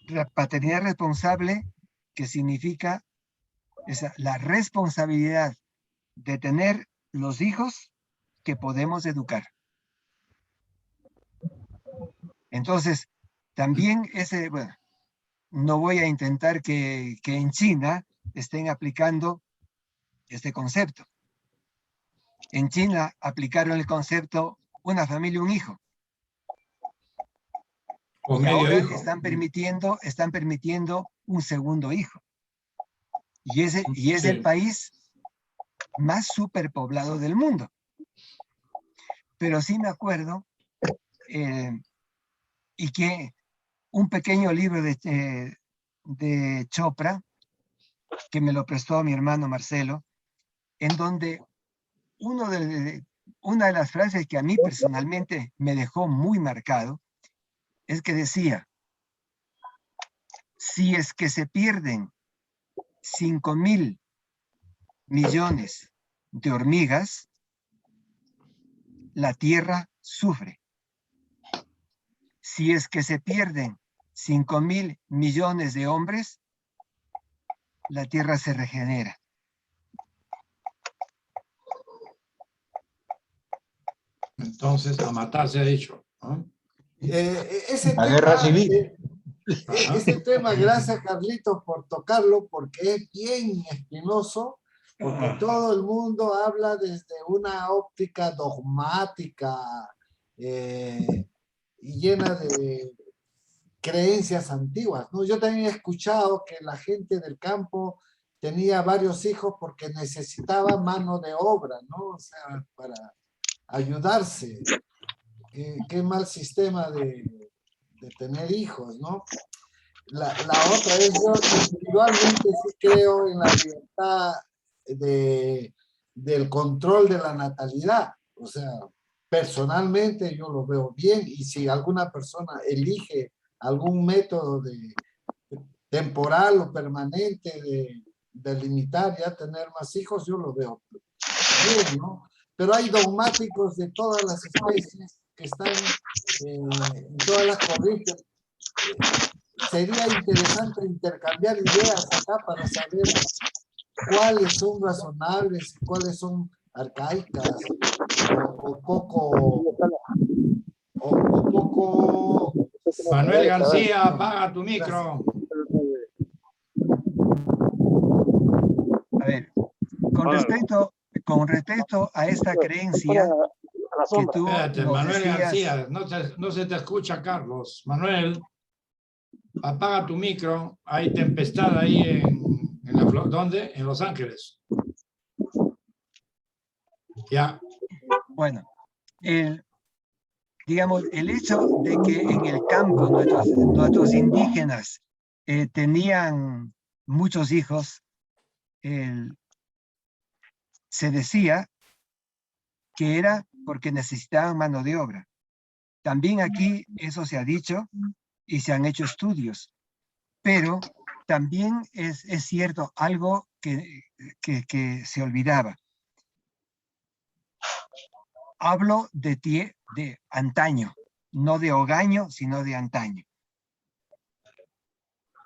la paternidad responsable, que significa la responsabilidad de tener los hijos que podemos educar. Entonces, también bueno, no voy a intentar que en China estén aplicando este concepto. En China aplicaron el concepto una familia, un hijo. O y medio ahora hijo. están permitiendo un segundo hijo. Y es el país más superpoblado del mundo. Pero sí me acuerdo y que un pequeño libro de Chopra, que me lo prestó mi hermano Marcelo, en donde una de las frases que a mí personalmente me dejó muy marcado es que decía: si es que se pierden 5.000 millones de hormigas, la Tierra sufre. Si es que se pierden 5.000 millones de hombres, la Tierra se regenera. Entonces, a matar se ha dicho, ¿no? La guerra civil. Ese tema, gracias Carlitos por tocarlo, porque es bien espinoso, porque todo el mundo habla desde una óptica dogmática y llena de creencias antiguas, ¿no? Yo también he escuchado que la gente del campo tenía varios hijos porque necesitaba mano de obra, ¿no? O sea, para ayudarse. Qué mal sistema de tener hijos, ¿no? La otra es, yo individualmente sí creo en la libertad del control de la natalidad. O sea, personalmente yo lo veo bien, y si alguna persona elige algún método temporal o permanente de limitar ya tener más hijos, yo lo veo bien, ¿no? pero hay dogmáticos de todas las especies que están en todas las corrientes. Sería interesante intercambiar ideas acá para saber cuáles son razonables y cuáles son arcaicas o poco... Manuel García, apaga tu micro. A ver, con respecto a esta creencia que tú Espérate, nos Manuel decías, García, no se te escucha, Carlos. Manuel, apaga tu micro. Hay tempestad ahí ¿dónde? En Los Ángeles. Ya. bueno, digamos, el hecho de que en el campo nuestros indígenas tenían muchos hijos, se decía que era porque necesitaban mano de obra. También aquí eso se ha dicho y se han hecho estudios, pero también es cierto algo que se olvidaba. Hablo de antaño, no de hogaño, sino de antaño.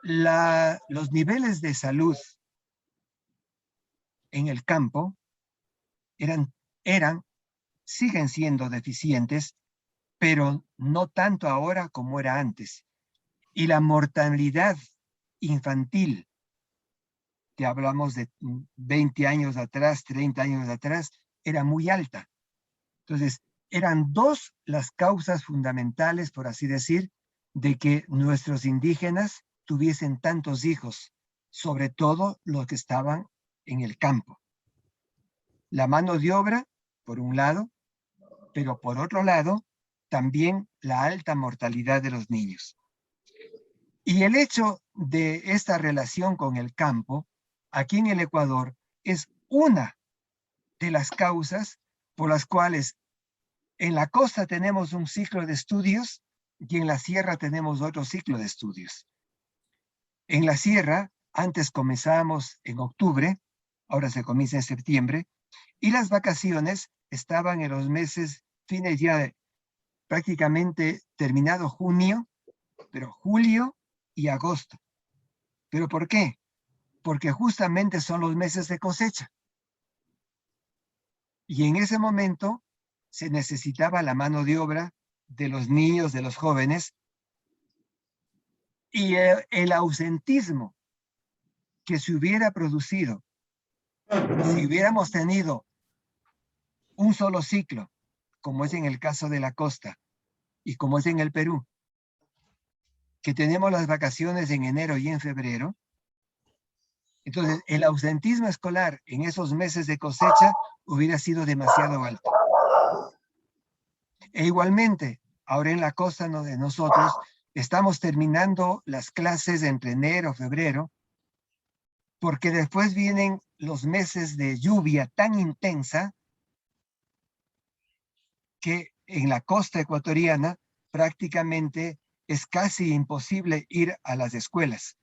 Los niveles de salud en el campo siguen siendo deficientes, pero no tanto ahora como era antes. Y la mortalidad infantil, que hablamos de 20 años atrás, 30 años atrás, era muy alta. Entonces, eran dos las causas fundamentales, por así decir, de que nuestros indígenas tuviesen tantos hijos, sobre todo los que estaban en el campo. La mano de obra, por un lado, pero por otro lado, también la alta mortalidad de los niños. Y el hecho de esta relación con el campo, aquí en el Ecuador, es una de las causas por las cuales en la costa tenemos un ciclo de estudios y en la sierra tenemos otro ciclo de estudios. En la sierra, antes comenzábamos en octubre, ahora se comienza en septiembre, y las vacaciones estaban en los meses, fines ya de prácticamente terminado junio, pero julio y agosto. ¿Pero por qué? Porque justamente son los meses de cosecha. Y en ese momento se necesitaba la mano de obra de los niños, de los jóvenes, y el ausentismo que se hubiera producido si hubiéramos tenido un solo ciclo, como es en el caso de la costa y como es en el Perú, que tenemos las vacaciones en enero y en febrero, entonces el ausentismo escolar en esos meses de cosecha hubiera sido demasiado alto. E igualmente, ahora en la costa de nosotros, estamos terminando las clases entre enero y febrero, porque después vienen los meses de lluvia tan intensa que en la costa ecuatoriana prácticamente es casi imposible ir a las escuelas.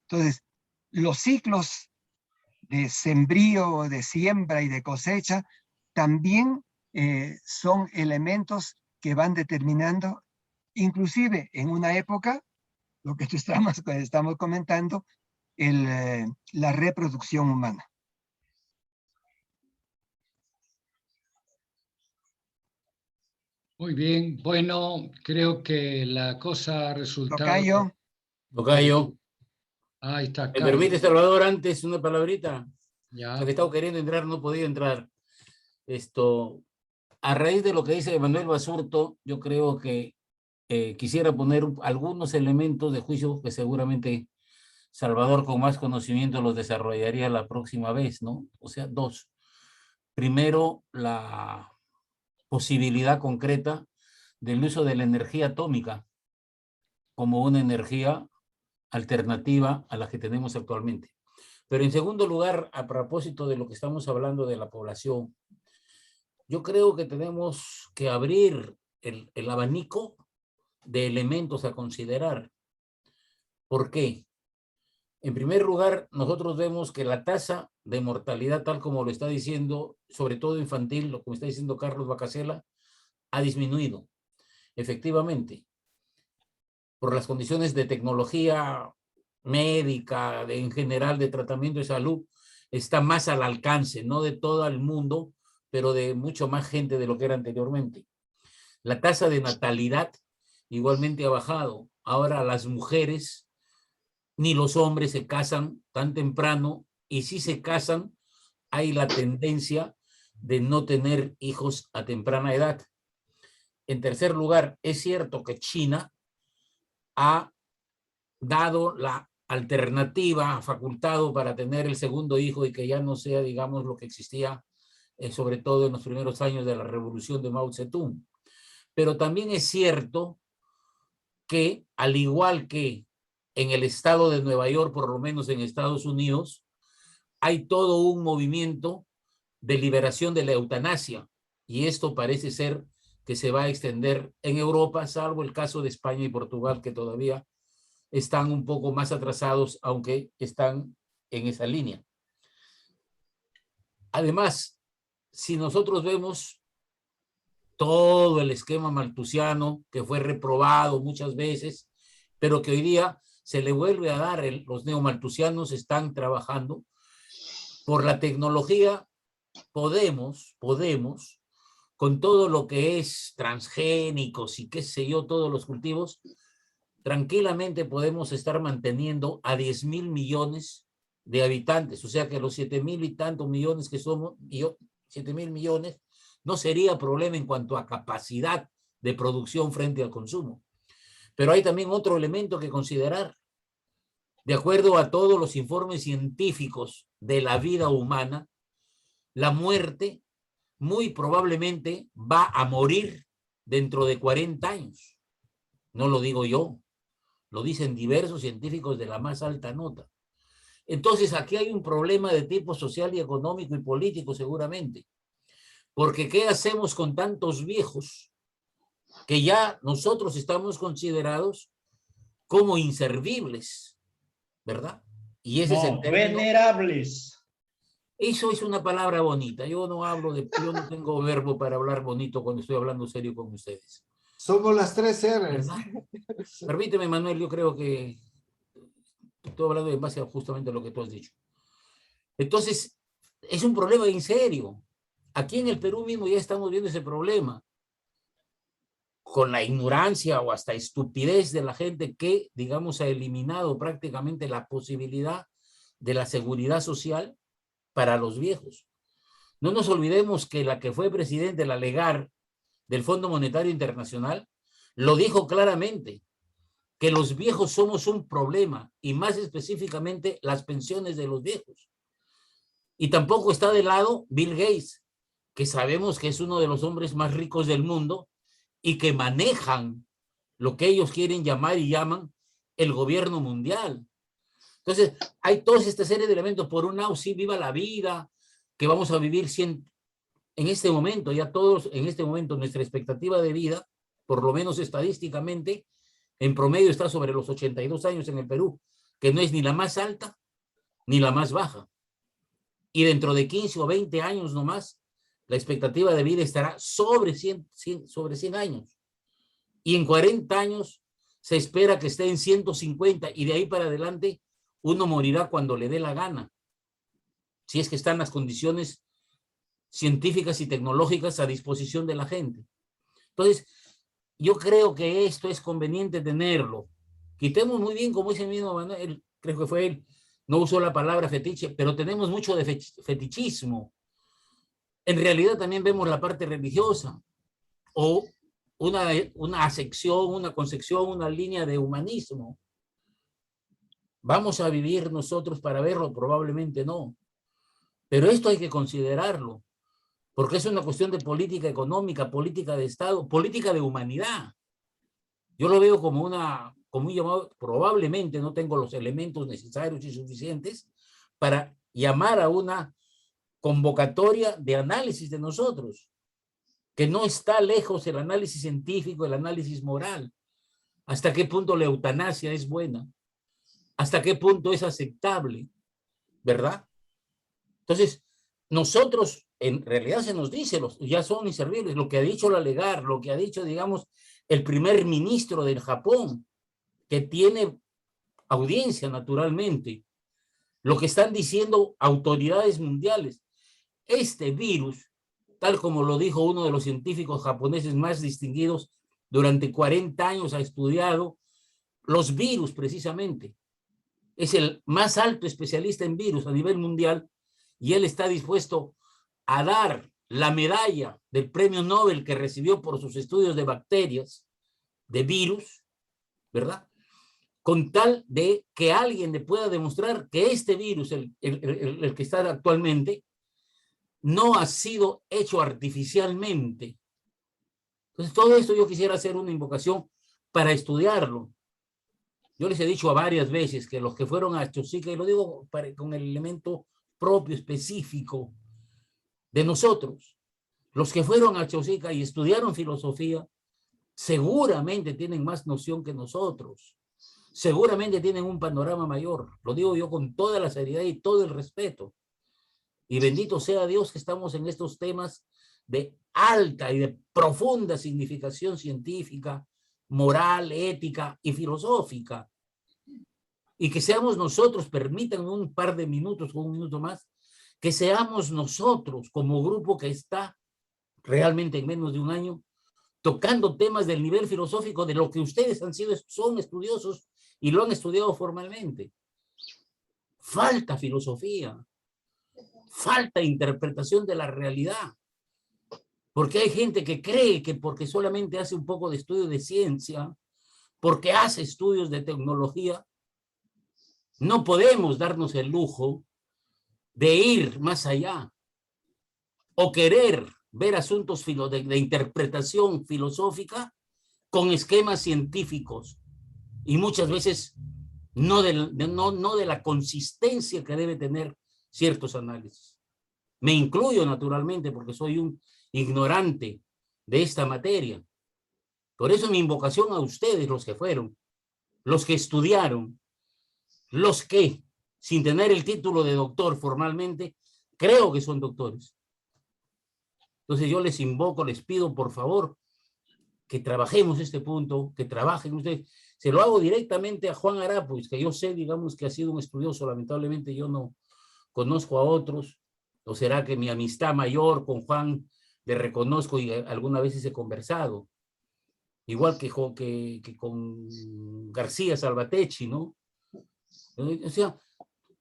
Entonces, los ciclos de sembrío, de siembra y de cosecha también son elementos que van determinando, inclusive en una época, lo que estamos comentando, la reproducción humana. Muy bien, bueno, creo que la cosa ha resultado... Tocayo. Tocayo. Ahí está. ¿Me permite, Salvador, antes una palabrita? Ya. Porque estaba queriendo entrar, no podía entrar. A raíz de lo que dice Manuel Basurto, yo creo que quisiera poner algunos elementos de juicio que seguramente Salvador con más conocimiento los desarrollaría la próxima vez, ¿no? O sea, dos. Primero, la posibilidad concreta del uso de la energía atómica como una energía alternativa a la que tenemos actualmente. Pero en segundo lugar, a propósito de lo que estamos hablando de la población, yo creo que tenemos que abrir el abanico de elementos a considerar. ¿Por qué? En primer lugar, nosotros vemos que la tasa de mortalidad, tal como lo está diciendo, sobre todo infantil, lo que me está diciendo Carlos Bacasela, ha disminuido, efectivamente, por las condiciones de tecnología médica, en general, de tratamiento de salud, está más al alcance, no de todo el mundo, pero de mucho más gente de lo que era anteriormente. La tasa de natalidad igualmente ha bajado. Ahora las mujeres ni los hombres se casan tan temprano, y si se casan, hay la tendencia de no tener hijos a temprana edad. En tercer lugar, es cierto que China ha dado la alternativa, ha facultado para tener el segundo hijo y que ya no sea, digamos, lo que existía, sobre todo en los primeros años de la revolución de Mao Zedong. Pero también es cierto que, al igual que en el estado de Nueva York, por lo menos en Estados Unidos, hay todo un movimiento de liberación de la eutanasia, y esto parece ser que se va a extender en Europa, salvo el caso de España y Portugal, que todavía están un poco más atrasados, aunque están en esa línea. Además, si nosotros vemos todo el esquema malthusiano, que fue reprobado muchas veces, pero que hoy día se le vuelve a dar, los neomalthusianos están trabajando por la tecnología. Podemos, con todo lo que es transgénicos y qué sé yo, todos los cultivos, tranquilamente podemos estar manteniendo a 10.000 millones de habitantes, o sea que los 7.000 y tantos millones que somos, 7.000 millones, no sería problema en cuanto a capacidad de producción frente al consumo. Pero hay también otro elemento que considerar. De acuerdo a todos los informes científicos de la vida humana, la muerte muy probablemente va a morir dentro de 40 años. No lo digo yo, lo dicen diversos científicos de la más alta nota. Entonces aquí hay un problema de tipo social y económico y político seguramente. Porque ¿qué hacemos con tantos viejos que ya nosotros estamos considerados como inservibles, ¿verdad? Y ese es el término. Venerables. Eso es una palabra bonita. Yo no tengo verbo para hablar bonito cuando estoy hablando serio con ustedes. Somos las 3 R's. Permíteme, Manuel, yo creo que estoy hablando en base a justamente lo que tú has dicho. Entonces, es un problema en serio. Aquí en el Perú mismo ya estamos viendo ese problema, con la ignorancia o hasta estupidez de la gente que, digamos, ha eliminado prácticamente la posibilidad de la seguridad social para los viejos. No nos olvidemos que la que fue presidente, la Lagarde, del Fondo Monetario Internacional, lo dijo claramente, que los viejos somos un problema, y más específicamente las pensiones de los viejos. Y tampoco está de lado Bill Gates, que sabemos que es uno de los hombres más ricos del mundo y que manejan lo que ellos quieren llamar y llaman el gobierno mundial. Entonces, hay toda esta serie de elementos. Por un lado, sí, viva la vida, que vamos a vivir en este momento, ya todos en este momento, nuestra expectativa de vida, por lo menos estadísticamente, en promedio está sobre los 82 años en el Perú, que no es ni la más alta ni la más baja. Y dentro de 15 o 20 años nomás, la expectativa de vida estará sobre 100 años. Y en 40 años se espera que esté en 150, y de ahí para adelante uno morirá cuando le dé la gana, si es que están las condiciones científicas y tecnológicas a disposición de la gente. Entonces, yo creo que esto es conveniente tenerlo. Quitemos muy bien, como dice el mismo Manuel, creo que fue él, no usó la palabra fetiche, pero tenemos mucho de fetichismo. En realidad también vemos la parte religiosa, o una acepción, una concepción, una línea de humanismo. ¿Vamos a vivir nosotros para verlo? Probablemente no. Pero esto hay que considerarlo, porque es una cuestión de política económica, política de Estado, política de humanidad. Yo lo veo como un llamado, probablemente no tengo los elementos necesarios y suficientes para llamar a una convocatoria de análisis de nosotros, que no está lejos el análisis científico, el análisis moral. ¿Hasta qué punto la eutanasia es buena? hasta qué punto es aceptable, ¿verdad? Entonces, nosotros, en realidad se nos dice, ya son inservibles, lo que ha dicho la Legar, lo que ha dicho, digamos, el primer ministro del Japón, que tiene audiencia naturalmente, lo que están diciendo autoridades mundiales. Este virus, tal como lo dijo uno de los científicos japoneses más distinguidos, durante 40 años ha estudiado los virus precisamente. Es el más alto especialista en virus a nivel mundial y él está dispuesto a dar la medalla del premio Nobel que recibió por sus estudios de bacterias, de virus, ¿verdad? Con tal de que alguien le pueda demostrar que este virus, el que está actualmente, no ha sido hecho artificialmente. Entonces, todo esto yo quisiera hacer una invocación para estudiarlo. Yo les he dicho a varias veces que los que fueron a Chosica, y lo digo con el elemento propio, específico de nosotros, los que fueron a Chosica y estudiaron filosofía, seguramente tienen más noción que nosotros. Seguramente tienen un panorama mayor. Lo digo yo con toda la seriedad y todo el respeto. Y bendito sea Dios que estamos en estos temas de alta y de profunda significación científica, moral, ética y filosófica. Y que seamos nosotros, permítanme un par de minutos o un minuto más, que seamos nosotros como grupo que está realmente en menos de un año tocando temas del nivel filosófico de lo que ustedes son estudiosos y lo han estudiado formalmente. Falta filosofía, falta interpretación de la realidad, porque hay gente que cree que porque solamente hace un poco de estudio de ciencia, porque hace estudios de tecnología, no podemos darnos el lujo de ir más allá o querer ver asuntos de interpretación filosófica con esquemas científicos y muchas veces no de la consistencia que debe tener ciertos análisis. Me incluyo naturalmente porque soy un ignorante de esta materia. Por eso mi invocación a ustedes, los que fueron, los que estudiaron, los que, sin tener el título de doctor formalmente, creo que son doctores. Entonces yo les invoco, les pido por favor que trabajemos este punto, que trabajen ustedes. Se lo hago directamente a Juan Arapuis, que yo sé, digamos, que ha sido un estudioso. Lamentablemente yo no conozco a otros, o será que mi amistad mayor con Juan le reconozco y alguna vez he conversado. Igual que con García Salvatecci, ¿no? O sea,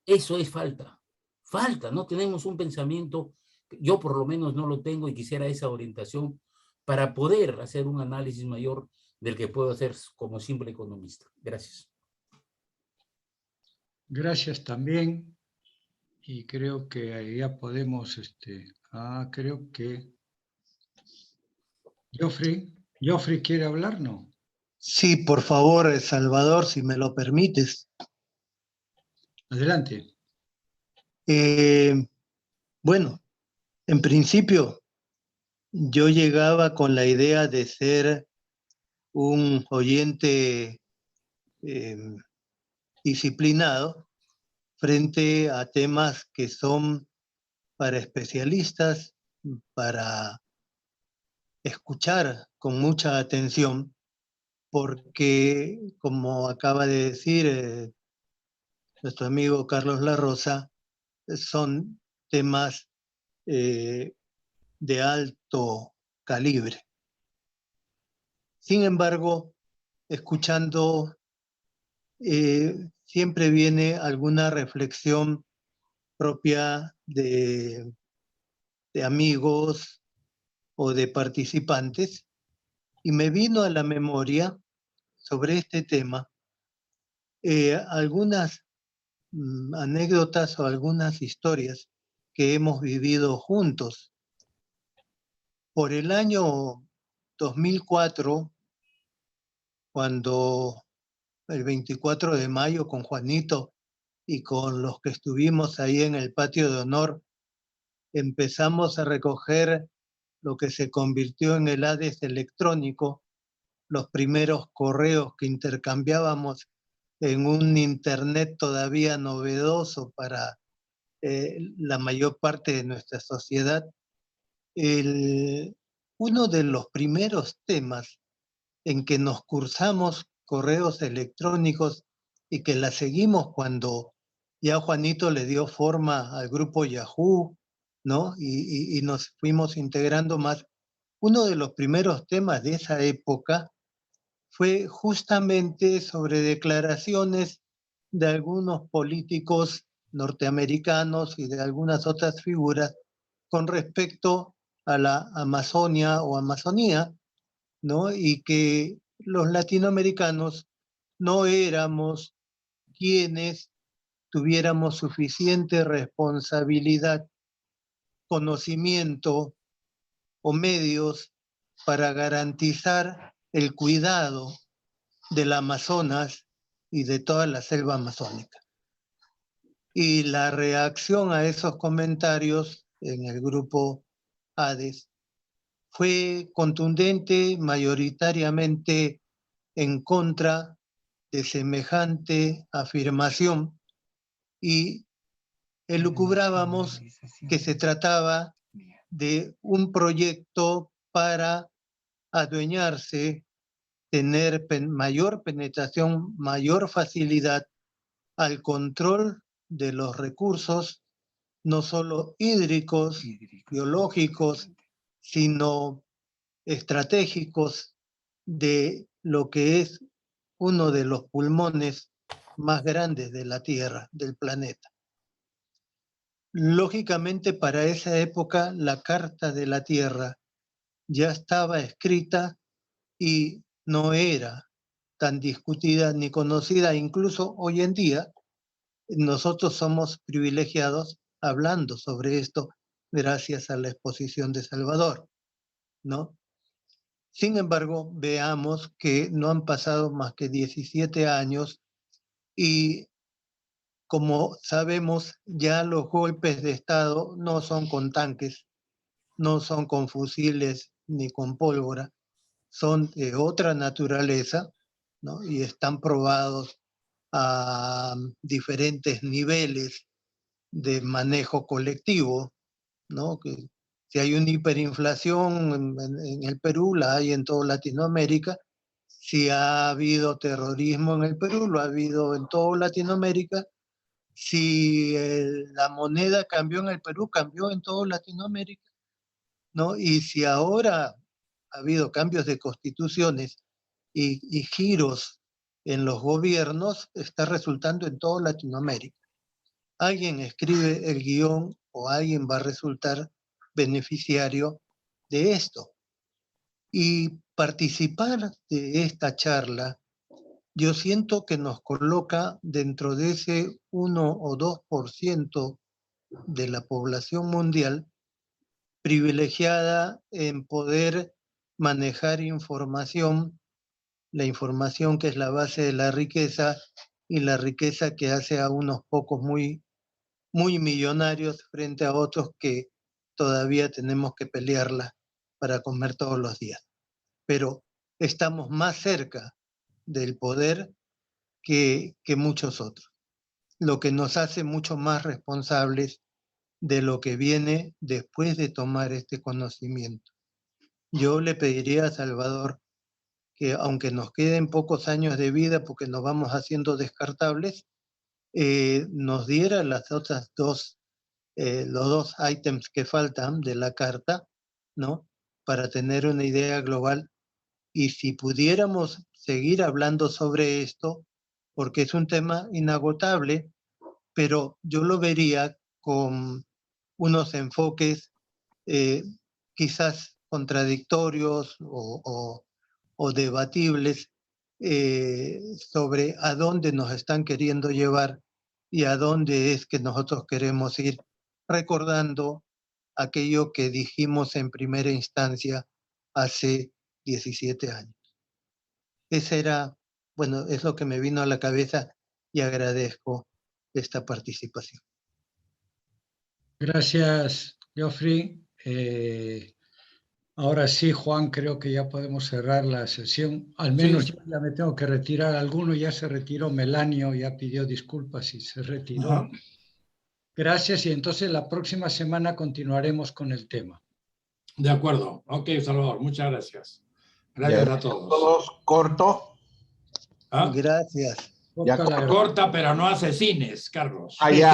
eso es falta. Falta, no tenemos un pensamiento, yo por lo menos no lo tengo y quisiera esa orientación para poder hacer un análisis mayor del que puedo hacer como simple economista. Gracias. Gracias también. Y creo que ya podemos, creo que Joffrey quiere hablar, ¿no? Sí, por favor, Salvador, si me lo permites. Adelante. Bueno, en principio, yo llegaba con la idea de ser un oyente disciplinado frente a temas que son para especialistas, para escuchar con mucha atención, porque, como acaba de decir nuestro amigo Carlos Larrosa, son temas de alto calibre. Sin embargo, escuchando, siempre viene alguna reflexión propia de amigos o de participantes, y me vino a la memoria sobre este tema algunas anécdotas o algunas historias que hemos vivido juntos. Por el año 2004, cuando el 24 de mayo con Juanito y con los que estuvimos ahí en el patio de honor, empezamos a recoger lo que se convirtió en el Hades electrónico, los primeros correos que intercambiábamos en un internet todavía novedoso para la mayor parte de nuestra sociedad, uno de los primeros temas en que nos cursamos correos electrónicos y que la seguimos cuando ya Juanito le dio forma al grupo Yahoo, ¿no? Y nos fuimos integrando más. Uno de los primeros temas de esa época fue justamente sobre declaraciones de algunos políticos norteamericanos y de algunas otras figuras con respecto a la Amazonia o Amazonía, ¿no? Y que los latinoamericanos no éramos quienes tuviéramos suficiente responsabilidad, conocimiento o medios para garantizar el cuidado del Amazonas y de toda la selva amazónica. Y la reacción a esos comentarios en el grupo ADES fue contundente, mayoritariamente en contra de semejante afirmación, y elucubrábamos que se trataba de un proyecto para adueñarse, tener mayor penetración, mayor facilidad al control de los recursos, no solo hídricos, biológicos, sino estratégicos de lo que es uno de los pulmones más grandes de la Tierra, del planeta. Lógicamente, para esa época, la Carta de la Tierra ya estaba escrita y no era tan discutida ni conocida. Incluso hoy en día, nosotros somos privilegiados hablando sobre esto gracias a la exposición de Salvador, ¿no? Sin embargo, veamos que no han pasado más que 17 años y, como sabemos, ya los golpes de Estado no son con tanques, no son con fusiles ni con pólvora, son de otra naturaleza, ¿no? Y están probados a diferentes niveles de manejo colectivo, ¿no? Que si hay una hiperinflación en el Perú, la hay en toda Latinoamérica. Si ha habido terrorismo en el Perú, lo ha habido en toda Latinoamérica. Si la moneda cambió en el Perú, cambió en toda Latinoamérica, ¿no? Y si ahora ha habido cambios de constituciones y giros en los gobiernos, está resultando en toda Latinoamérica. Alguien escribe el guión o alguien va a resultar beneficiario de esto. Y participar de esta charla, yo siento que nos coloca dentro de ese 1 o 2% de la población mundial privilegiada en poder manejar información, la información que es la base de la riqueza y la riqueza que hace a unos pocos muy millonarios frente a otros que todavía tenemos que pelearla para comer todos los días. Pero estamos más cerca del poder que muchos otros, lo que nos hace mucho más responsables de lo que viene después de tomar este conocimiento. Yo le pediría a Salvador que, aunque nos queden pocos años de vida porque nos vamos haciendo descartables, nos diera las otras los dos ítems que faltan de la carta, ¿no? Para tener una idea global. Y si pudiéramos seguir hablando sobre esto, porque es un tema inagotable, pero yo lo vería con unos enfoques quizás contradictorios o debatibles sobre a dónde nos están queriendo llevar y a dónde es que nosotros queremos ir, recordando aquello que dijimos en primera instancia hace 17 años. Ese era, bueno, es lo que me vino a la cabeza y agradezco esta participación. Gracias, Geoffrey. Ahora sí, Juan, creo que ya podemos cerrar la sesión. Al menos Sí. yo ya me tengo que retirar. Alguno ya se retiró, Melanio ya pidió disculpas y se retiró. Ajá. Gracias, y entonces la próxima semana continuaremos con el tema. De acuerdo. Ok, Salvador, muchas gracias. Gracias a todos. Todos corto. ¿Ah? Gracias. Corta la Corta, pero no asesines, Carlos. Allá.